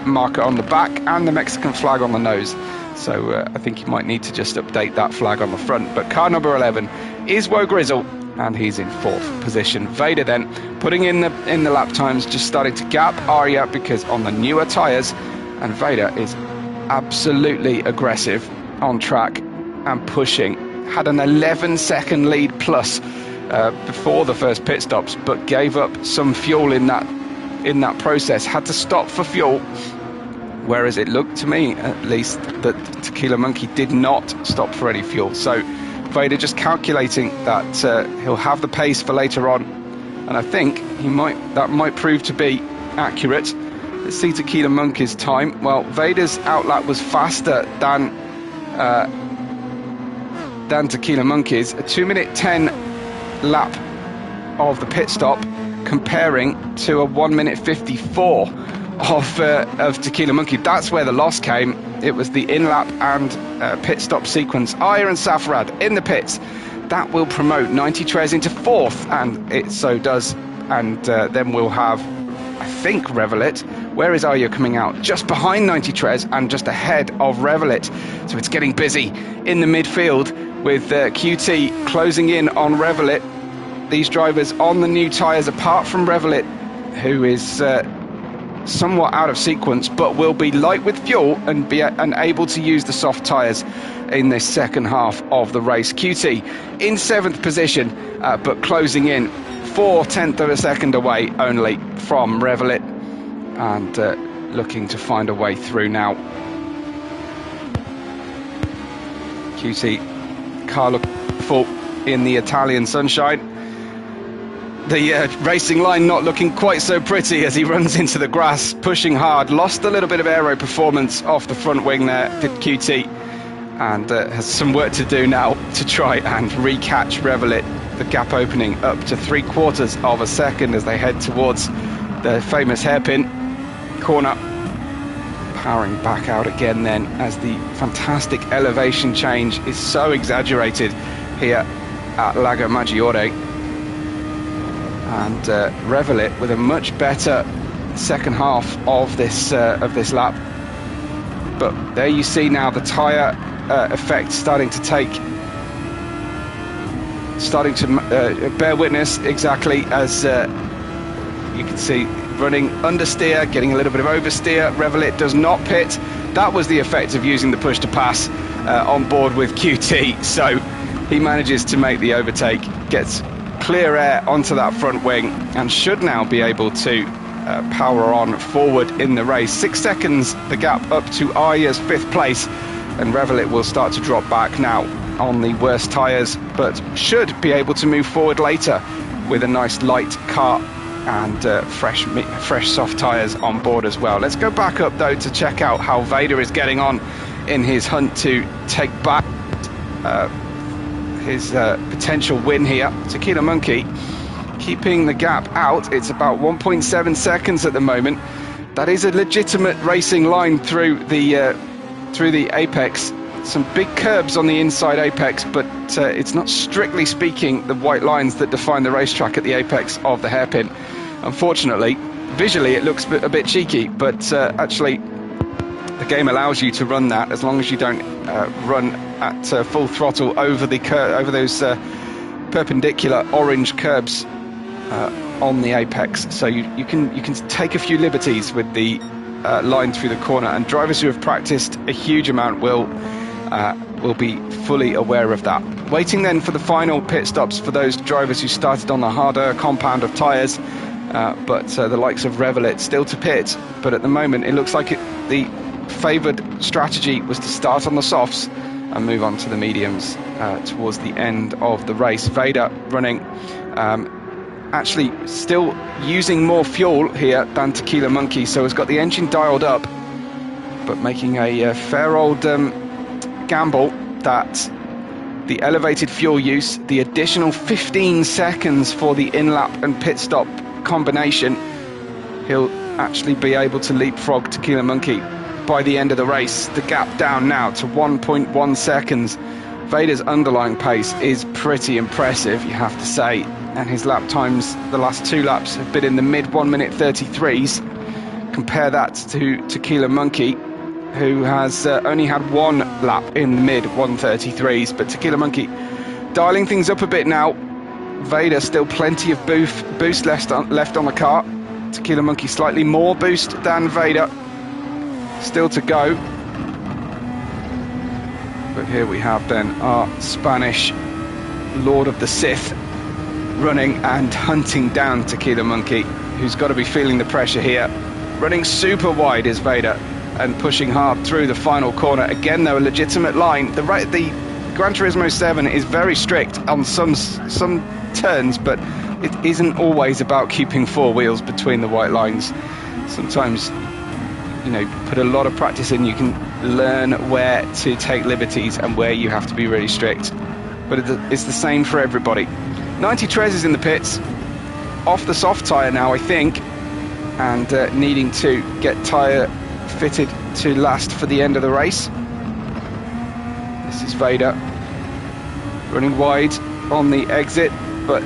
marker on the back and the Mexican flag on the nose. So I think you might need to just update that flag on the front. But car number 11 is Were Grizzle, and he's in 4th position. Vader then putting in the lap times, just starting to gap Arya because on the newer tyres, and Vader is absolutely aggressive on track and pushing. Had an 11-second lead plus before the first pit stops, but gave up some fuel in that process. Had to stop for fuel. Whereas it looked to me, at least, that Tequila Monkey did not stop for any fuel. So Vader just calculating that he'll have the pace for later on, and I think that might prove to be accurate. Let's see Tequila Monkey's time. Well, Vader's outlap was faster than Tequila Monkey's. A 2-minute 10 lap of the pit stop, comparing to a 1-minute 54 of Tequila Monkey. That's where the loss came. It was the in-lap and pit stop sequence. Aya and Safarad in the pits. That will promote 90 Trez into 4th, and it so does. And then we'll have, I think, Revelit. Where is Aya coming out? Just behind 90 Trez and just ahead of Revelit. So it's getting busy in the midfield with QT closing in on Revelit. These drivers on the new tyres, apart from Revelit, who is somewhat out of sequence, but will be light with fuel and be able to use the soft tyres in this second half of the race. QT in 7th position, but closing in 0.4 of a second away only from Revelit, and looking to find a way through now. QT car look full in the Italian sunshine. The racing line not looking quite so pretty as he runs into the grass, pushing hard. Lost a little bit of aero performance off the front wing there, did QT, and has some work to do now to try and recatch Revelit. The gap opening up to 3/4 of a second as they head towards the famous hairpin corner. Powering back out again then, as the fantastic elevation change is so exaggerated here at Lago Maggiore. And Revelit with a much better second half of this lap. But there you see now the tyre effect starting to bear witness, exactly as you can see, running understeer, getting a little bit of oversteer. Revelit does not pit. That was the effect of using the push to pass on board with QT. So he manages to make the overtake, gets clear air onto that front wing, and should now be able to power on forward in the race. 6 seconds the gap up to Arya's 5th place, and Revelit will start to drop back now on the worst tyres, but should be able to move forward later with a nice light car and fresh soft tyres on board as well. Let's go back up though to check out how Vader is getting on in his hunt to take back his potential win here. Tequila Monkey keeping the gap out. It's about 1.7 seconds at the moment, that is a legitimate racing line through the apex. Some big curbs on the inside apex, but it's not strictly speaking the white lines that define the racetrack at the apex of the hairpin. Unfortunately, visually it looks a bit cheeky, but actually the game allows you to run that as long as you don't run at full throttle over those perpendicular orange curbs on the apex. So you can take a few liberties with the line through the corner, and drivers who have practiced a huge amount will be fully aware of that. Waiting then for the final pit stops for those drivers who started on the harder compound of tyres, but the likes of Revelet still to pit. But at the moment it looks like the favoured strategy was to start on the softs and move on to the mediums towards the end of the race. Vader running, actually still using more fuel here than Tequila Monkey, so has got the engine dialed up, but making a fair old gamble that the elevated fuel use, the additional 15 seconds for the in-lap and pit stop combination, he'll actually be able to leapfrog Tequila Monkey by the end of the race. The gap down now to 1.1 seconds. Vader's underlying pace is pretty impressive, you have to say, and his lap times the last 2 laps have been in the mid 1 minute 33s. Compare that to Tequila Monkey, who has only had 1 lap in the mid 133s, but Tequila Monkey dialing things up a bit now. Vader still plenty of boost left on the car. Tequila Monkey slightly more boost than Vader still to go. But here we have then our Spanish Lord of the Sith running and hunting down Tequila Monkey, who's got to be feeling the pressure here. Running super wide is Vader and pushing hard through the final corner. Again though, a legitimate line. The Gran Turismo 7 is very strict on some turns, but it isn't always about keeping 4 wheels between the white lines. Sometimes, you know, put a lot of practice in, you can learn where to take liberties and where you have to be really strict. But it's the same for everybody. 90 Trez is in the pits, off the soft tyre now, I think, and needing to get tyre fitted to last for the end of the race. This is Vader running wide on the exit, but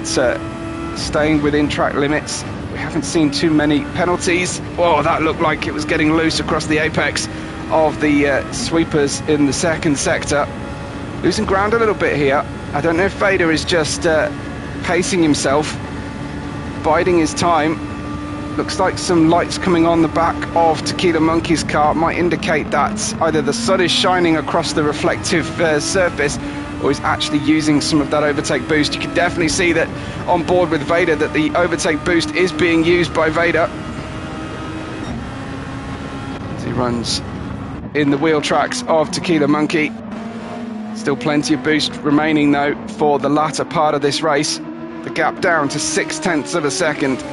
staying within track limits. We haven't seen too many penalties. Oh, that looked like it was getting loose across the apex of the sweepers in the second sector. Losing ground a little bit here. I don't know if Vader is just pacing himself, biding his time. Looks like some lights coming on the back of Tequila Monkey's car might indicate that either the sun is shining across the reflective surface, or he's actually using some of that overtake boost. You can definitely see that on board with Vader, that the overtake boost is being used by Vader as he runs in the wheel tracks of Tequila Monkey. Still plenty of boost remaining though for the latter part of this race. The gap down to 0.6 of a second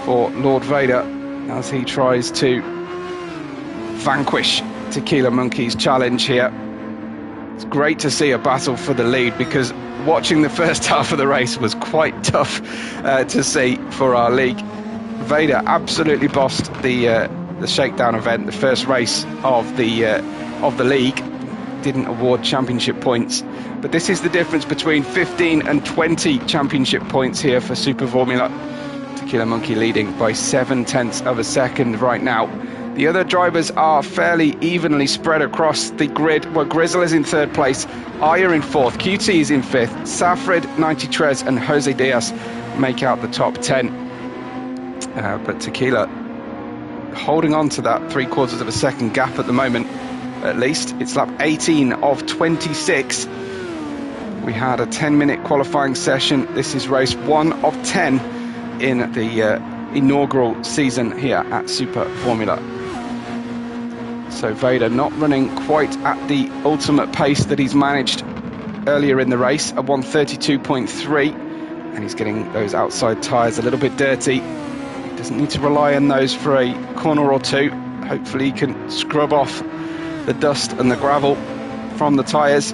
for Lord Vader as he tries to vanquish Tequila Monkey's challenge here. It's great to see a battle for the lead, because watching the first half of the race was quite tough to see for our league. Vader absolutely bossed the shakedown event, the first race of the league. Didn't award championship points, but this is the difference between 15 and 20 championship points here for Super VoRmula. Tequila Monkey leading by 0.7 of a second right now. The other drivers are fairly evenly spread across the grid. Well, Grizzle is in 3rd place, Aya in 4th, QT is in 5th, Safrid, 90 Trez and Jose Diaz make out the top 10. But Tequila holding on to that 0.75 of a second gap at the moment, at least. It's lap 18 of 26. We had a 10-minute qualifying session. This is race 1 of 10 in the inaugural season here at Super VoRmula. So Vader not running quite at the ultimate pace that he's managed earlier in the race, a 132.3, and he's getting those outside tyres a little bit dirty. He doesn't need to rely on those for a corner or two. Hopefully he can scrub off the dust and the gravel from the tyres.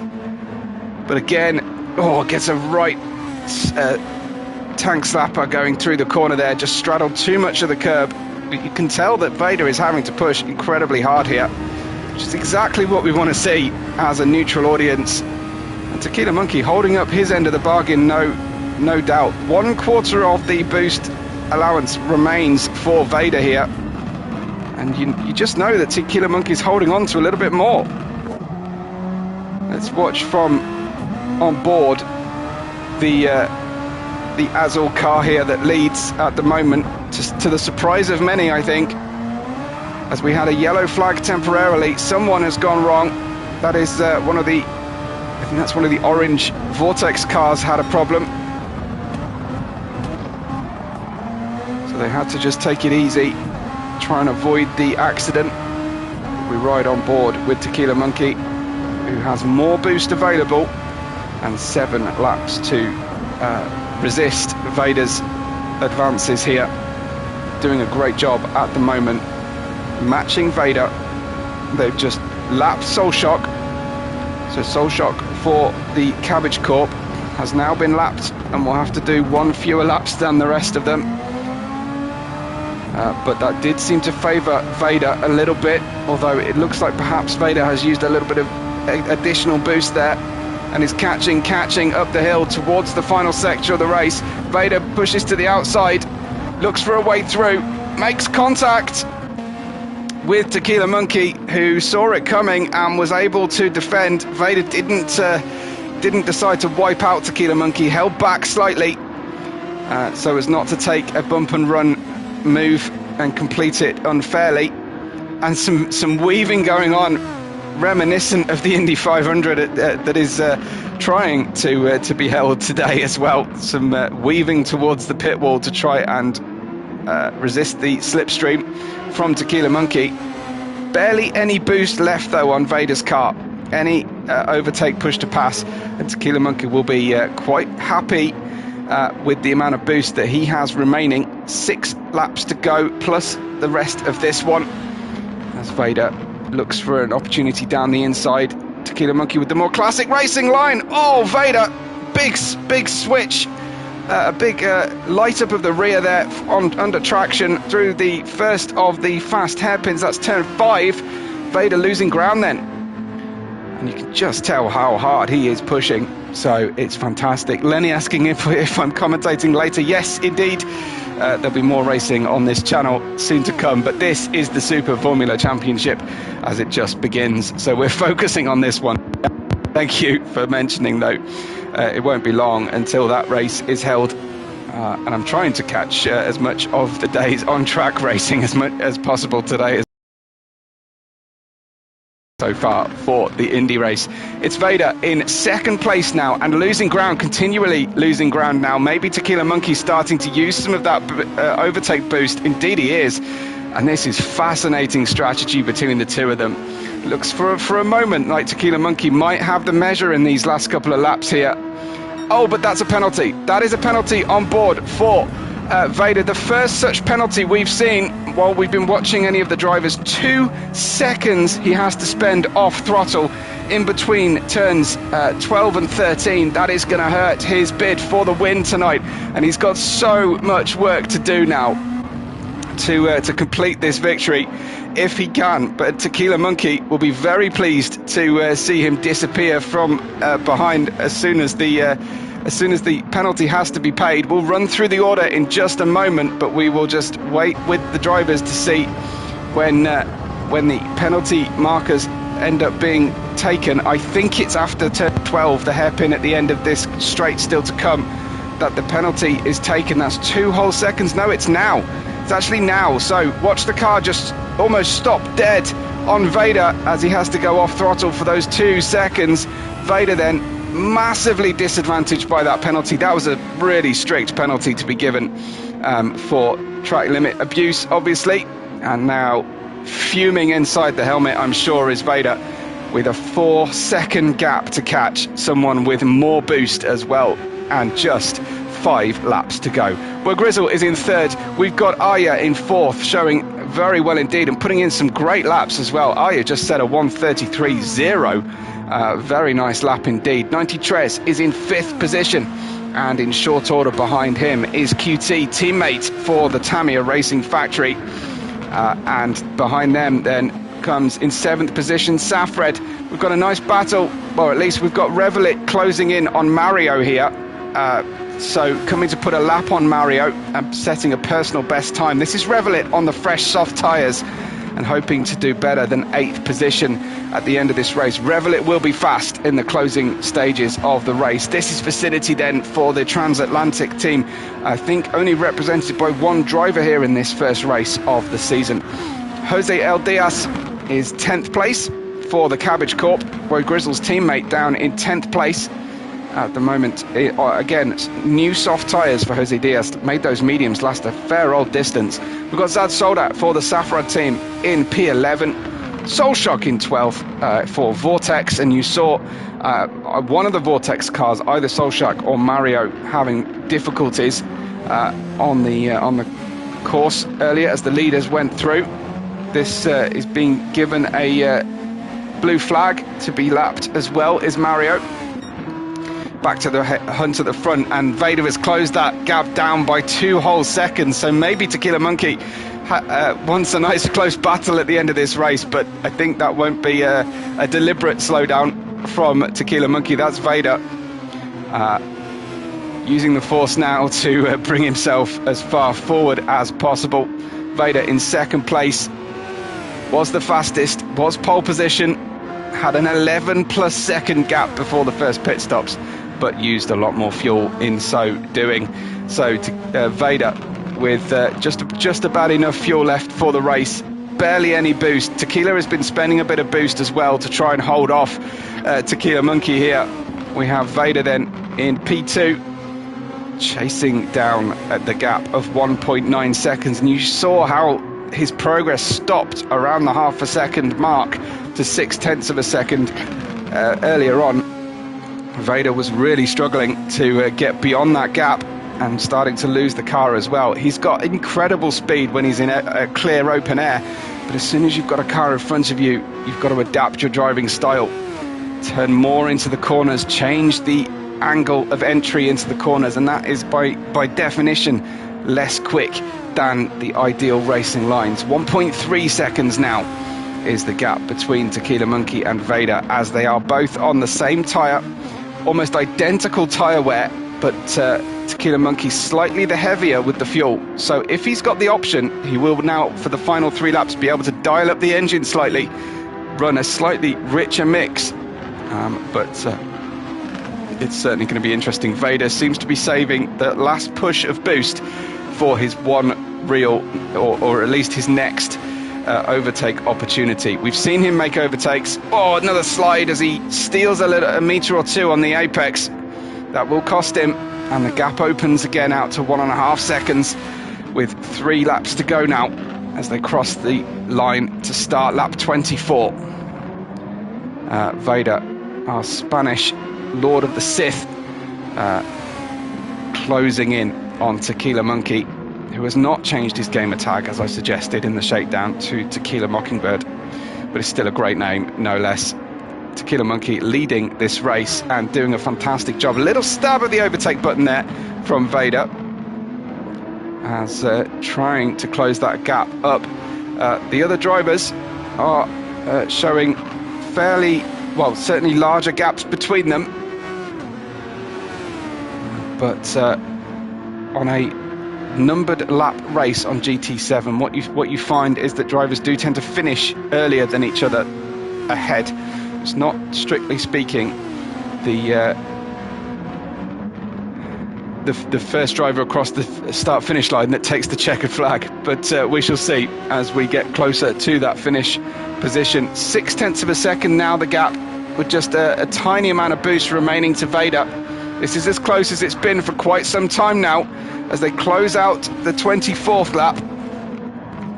But again, gets a right tank slapper going through the corner there, just straddled too much of the curb you can tell that Vader is having to push incredibly hard here, which is exactly what we want to see as a neutral audience. And Tequila Monkey holding up his end of the bargain, no doubt. 1/4 of the boost allowance remains for Vader here, and you just know that Tequila Monkey's holding on to a little bit more. Let's watch from on board the Azul car here that leads at the moment, to the surprise of many, I think, as we had a yellow flag temporarily. Someone has gone wrong. That is I think that's one of the orange Vortex cars had a problem, so they had to just take it easy, try and avoid the accident. We ride on board with Tequila Monkey, who has more boost available and 7 laps to resist Vader's advances here. Doing a great job at the moment, matching Vader. They've just lapped Soul Shock, so Soul Shock for the Cabbage Corp has now been lapped, and we'll have to do 1 fewer laps than the rest of them. But that did seem to favour Vader a little bit, although it looks like perhaps Vader has used a little bit of additional boost there and is catching up the hill towards the final sector of the race. Vader pushes to the outside, looks for a way through, makes contact with Tequila Monkey, who saw it coming and was able to defend. Vader didn't decide to wipe out Tequila Monkey, held back slightly so as not to take a bump and run move and complete it unfairly. And some weaving going on, reminiscent of the Indy 500 that is trying to be held today as well. Some weaving towards the pit wall to try and resist the slipstream from Tequila Monkey. Barely any boost left though on Vader's car. Any overtake, push to pass, and Tequila Monkey will be quite happy with the amount of boost that he has remaining. 6 laps to go plus the rest of this one, as Vader looks for an opportunity down the inside. Tequila Monkey with the more classic racing line. Oh, Vader, big switch, a big light up of the rear there under traction through the first of the fast hairpins. That's turn 5. Vader losing ground then, and you can just tell how hard he is pushing, so it's fantastic. Lenny asking if I'm commentating later. Yes, indeed. There'll be more racing on this channel soon to come, but this is the Super Formula Championship as it just begins, so we're focusing on this one. Thank you for mentioning, though. It won't be long until that race is held, and I'm trying to catch as much of the day's on-track racing as possible today so far for the Indy race. It's Vader in second place now and losing ground, continually losing ground now. Maybe Tequila Monkey starting to use some of that overtake boost. Indeed he is, and this is fascinating strategy between the two of them. Looks for a moment like Tequila Monkey might have the measure in these last couple of laps here. Oh, but that's a penalty. That is a penalty on board for Vader. The first such penalty we've seen while we've been watching any of the drivers. 2 seconds he has to spend off throttle in between turns 12 and 13. That is going to hurt his bid for the win tonight, and he's got so much work to do now to complete this victory if he can. But Tequila Monkey will be very pleased to see him disappear from behind as soon as the penalty has to be paid. We'll run through the order in just a moment, but we will just wait with the drivers to see when the penalty markers end up being taken. I think it's after turn 12, the hairpin at the end of this straight still to come, that the penalty is taken. That's 2 whole seconds. No, it's now. It's actually now. So watch the car just almost stop dead on Vader as he has to go off throttle for those 2 seconds. Vader then massively disadvantaged by that penalty. That was a really strict penalty to be given for track limit abuse, obviously. And now fuming inside the helmet, I'm sure, is Vader, with a 4-second gap to catch someone with more boost as well, and just 5 laps to go. Well, Grizzle is in third. We've got Arya in fourth, showing very well indeed and putting in some great laps as well. Arya just set a 1:33.0. Very nice lap indeed. 90 Tres is in 5th position, and in short order behind him is QT, teammate for the Tamiya Racing Factory. and behind them then comes in 7th position Safred. We've got a nice battle, or at least we've got Revelit closing in on Mario here. So coming to put a lap on Mario and setting a personal best time. This is Revelit on the fresh soft tyres and hoping to do better than 8th position at the end of this race. Revelit will be fast in the closing stages of the race. This is vicinity then for the transatlantic team. I think only represented by one driver here in this first race of the season. Jose El Diaz is 10th place for the Cabbage Corp. Roy Grizzle's teammate down in 10th place. At the moment, again, new soft tyres for Jose Diaz made those mediums last a fair old distance. We've got Zad Soldat for the Safrad team in P11, Soulshock in 12th for Vortex, and you saw one of the Vortex cars, either Soulshock or Mario, having difficulties on the course earlier as the leaders went through. This is being given a blue flag to be lapped as well as Mario. Back to the hunt at the front, and Vader has closed that gap down by 2 whole seconds, so maybe Tequila Monkey wants a nice close battle at the end of this race, but I think that won't be a deliberate slowdown from Tequila Monkey. That's Vader using the force now to bring himself as far forward as possible. Vader in 2nd place, was the fastest, was pole position, had an 11+ second gap before the first pit stops, but used a lot more fuel in so doing. So Vader with just about enough fuel left for the race, barely any boost. Tequila has been spending a bit of boost as well to try and hold off Tequila Monkey here. We have Vader then in P2, chasing down at the gap of 1.9 seconds, and you saw how his progress stopped around the half a second mark to 0.6 of a second earlier on. Vader was really struggling to get beyond that gap and starting to lose the car as well. He's got incredible speed when he's in a clear open air, but as soon as you've got a car in front of you, you've got to adapt your driving style, turn more into the corners, change the angle of entry into the corners, and that is by definition less quick than the ideal racing lines. 1.3 seconds now is the gap between Tequila Monkey and Vader, as they are both on the same tyre, almost identical tyre wear, but Tequila Monkey slightly the heavier with the fuel. So if he's got the option, he will now, for the final 3 laps, be able to dial up the engine slightly, run a slightly richer mix. But it's certainly going to be interesting. Vader seems to be saving the last push of boost for his one real, or at least his next overtake opportunity. We've seen him make overtakes. Oh, another slide as he steals a metre or 2 on the apex. That will cost him, and the gap opens again out to 1.5 seconds with 3 laps to go now as they cross the line to start lap 24. Vader, our Spanish Lord of the Sith, closing in on Tequila Monkey, who has not changed his gamer tag, as I suggested in the shakedown, to Tequila Mockingbird, but it's still a great name, no less. Tequila Monkey leading this race and doing a fantastic job. A little stab at the overtake button there from Vader, as trying to close that gap up. The other drivers are showing fairly, well, certainly larger gaps between them, but on a numbered lap race on GT7, what you find is that drivers do tend to finish earlier than each other ahead. It's not, strictly speaking, the first driver across the start-finish line that takes the checkered flag, but we shall see as we get closer to that finish position. 0.6 of a second now the gap, with just a tiny amount of boost remaining to Vader. This is as close as it's been for quite some time now as they close out the 24th lap.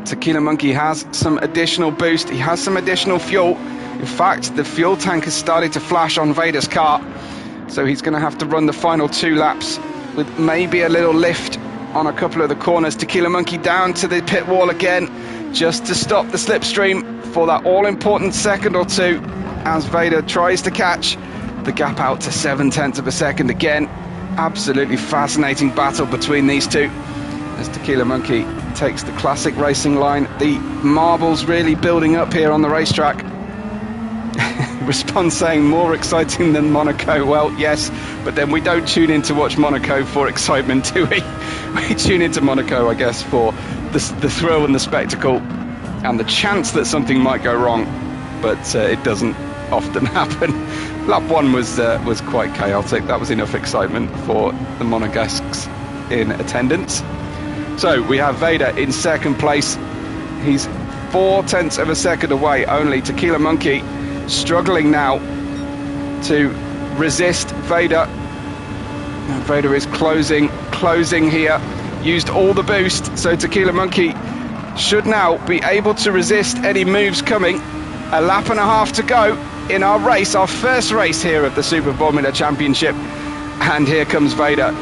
Tequila Monkey has some additional boost, he has some additional fuel. In fact, the fuel tank has started to flash on Vader's car, so he's going to have to run the final 2 laps with maybe a little lift on a couple of the corners. Tequila Monkey down to the pit wall again, just to stop the slipstream for that all-important second or 2, as Vader tries to catch the gap out to 0.7 of a second again. Absolutely fascinating battle between these two, as Tequila Monkey takes the classic racing line. The marbles really building up here on the racetrack. Response saying more exciting than Monaco. Well, yes, but then we don't tune in to watch Monaco for excitement, do we? We tune into Monaco, I guess, for the thrill and the spectacle and the chance that something might go wrong, but it doesn't often happen. Lap 1 was quite chaotic. That was enough excitement for the Monegasques in attendance. So we have Vader in second place. He's 0.4 of a second away only. Tequila Monkey struggling now to resist Vader. And Vader is closing here. Used all the boost, so Tequila Monkey should now be able to resist any moves coming. A lap and a half to go in our race, our first race here of the Super Formula Championship. And here comes Vader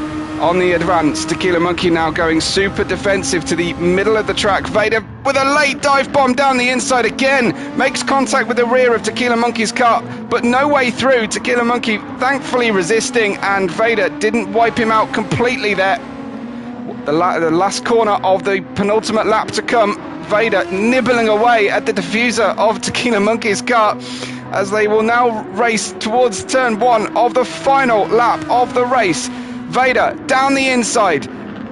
on the advance. Tequila Monkey now going super defensive to the middle of the track. Vader with a late dive bomb down the inside again. Makes contact with the rear of Tequila Monkey's car, but no way through. Tequila Monkey thankfully resisting, and Vader didn't wipe him out completely there. The last corner of the penultimate lap to come. Vader nibbling away at the diffuser of Tequila Monkey's car as they will now race towards turn 1 of the final lap of the race. Vader down the inside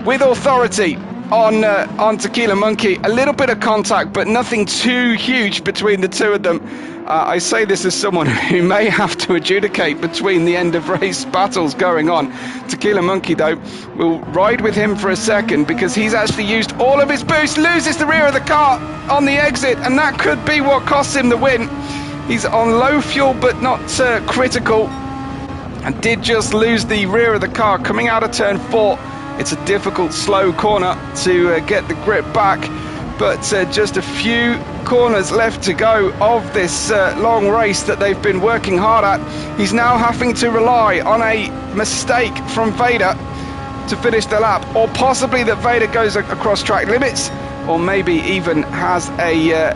with authority on Tequila Monkey. A little bit of contact, but nothing too huge between the two of them. I say this as someone who may have to adjudicate between the end of race battles going on. Tequila Monkey, though, will ride with him for a second because he's actually used all of his boost, loses the rear of the car on the exit, and that could be what costs him the win. He's on low fuel, but not critical, and did just lose the rear of the car coming out of turn 4. It's a difficult, slow corner to get the grip back, but just a few corners left to go of this long race that they've been working hard at. He's now having to rely on a mistake from Vader to finish the lap, or possibly that Vader goes across track limits, or maybe even has a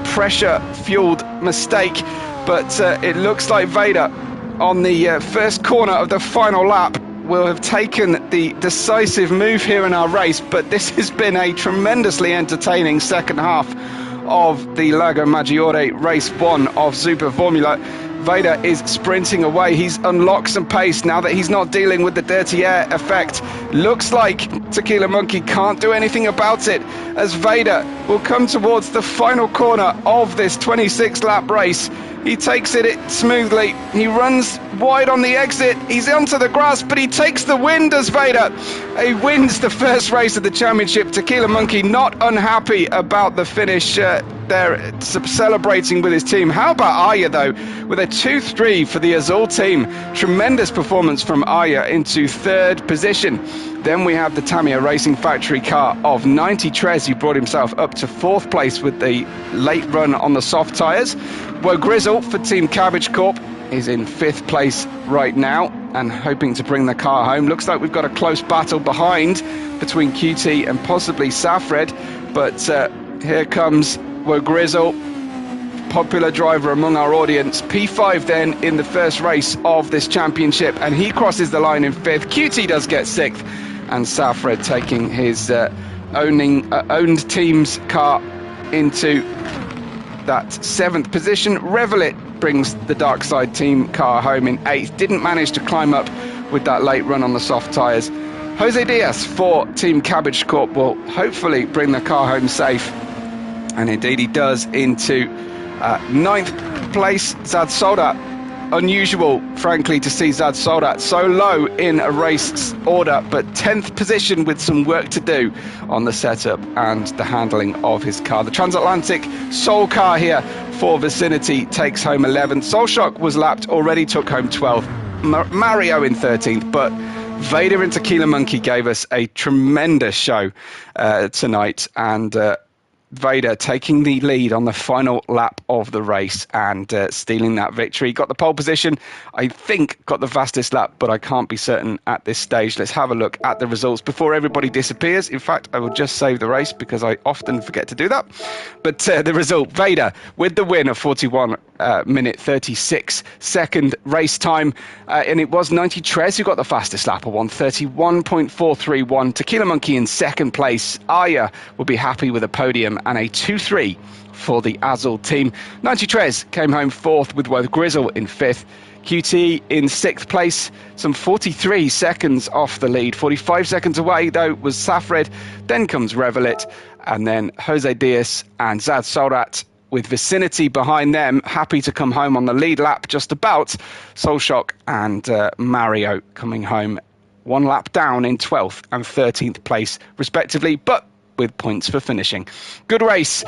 pressure-fueled mistake. But it looks like Vader on the first corner of the final lap will have taken the decisive move here in our race. But this has been a tremendously entertaining second half of the Lago Maggiore race 1 of Super Formula. Vader is sprinting away. He's unlocked some pace now that he's not dealing with the dirty air effect. Looks like Tequila Monkey can't do anything about it as Vader will come towards the final corner of this 26 lap race. He takes it smoothly. He runs wide on the exit. He's onto the grass, but he takes the win, does Vader. He wins the first race of the championship. Tequila Monkey not unhappy about the finish there, celebrating with his team. How about Arya, though, with a 2-3 for the Azul team. Tremendous performance from Arya into third position. Then we have the Tamiya Racing Factory car of 93, who brought himself up to 4th place with the late run on the soft tyres. Wo Grizzle for Team Cabbage Corp is in 5th place right now and hoping to bring the car home. Looks like we've got a close battle behind between QT and possibly Safred, but here comes Wo Grizzle, popular driver among our audience. P5 then in the first race of this championship, and he crosses the line in 5th. QT does get 6th, and Safred taking his owned team's car into that 7th position. Revelit brings the Dark Side team car home in 8th. Didn't manage to climb up with that late run on the soft tyres. Jose Diaz for Team Cabbage Corp will hopefully bring the car home safe, and indeed he does, into 9th place. Zad Soldat. Unusual, frankly, to see Zad Soldat so low in a race order, but 10th position with some work to do on the setup and the handling of his car. The transatlantic Soul car here for Vicinity takes home 11th. Soulshock was lapped, already took home 12th. Mario in 13th, but Vader and Tequila Monkey gave us a tremendous show tonight, and Vader taking the lead on the final lap of the race and stealing that victory. Got the pole position, I think got the fastest lap, but I can't be certain at this stage. Let's have a look at the results before everybody disappears. In fact, I will just save the race because I often forget to do that. But the result, Vader with the win of 41 minute 36 second race time, and it was 90 Tres who got the fastest lap of 1:31.431. Tequila Monkey in second place. Aya will be happy with a podium and a 2-3 for the Azul team. 90 Tres came home fourth with both Grizzle in fifth. QT in sixth place, some 43 seconds off the lead. 45 seconds away, though, was Safred. Then comes Revelit, and then Jose Diaz and Zad Soldat with Vicinity behind them, happy to come home on the lead lap just about. Soulshock and Mario coming home one lap down in 12th and 13th place, respectively, but with points for finishing. Good race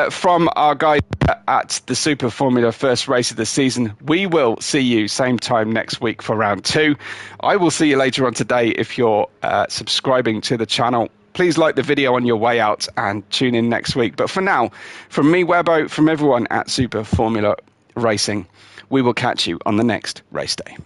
from our guys at the Super Formula first race of the season. We will see you same time next week for round 2. I will see you later on today if you're subscribing to the channel. Please like the video on your way out and tune in next week. But for now, from me, Webbo, from everyone at Super Formula Racing, we will catch you on the next race day.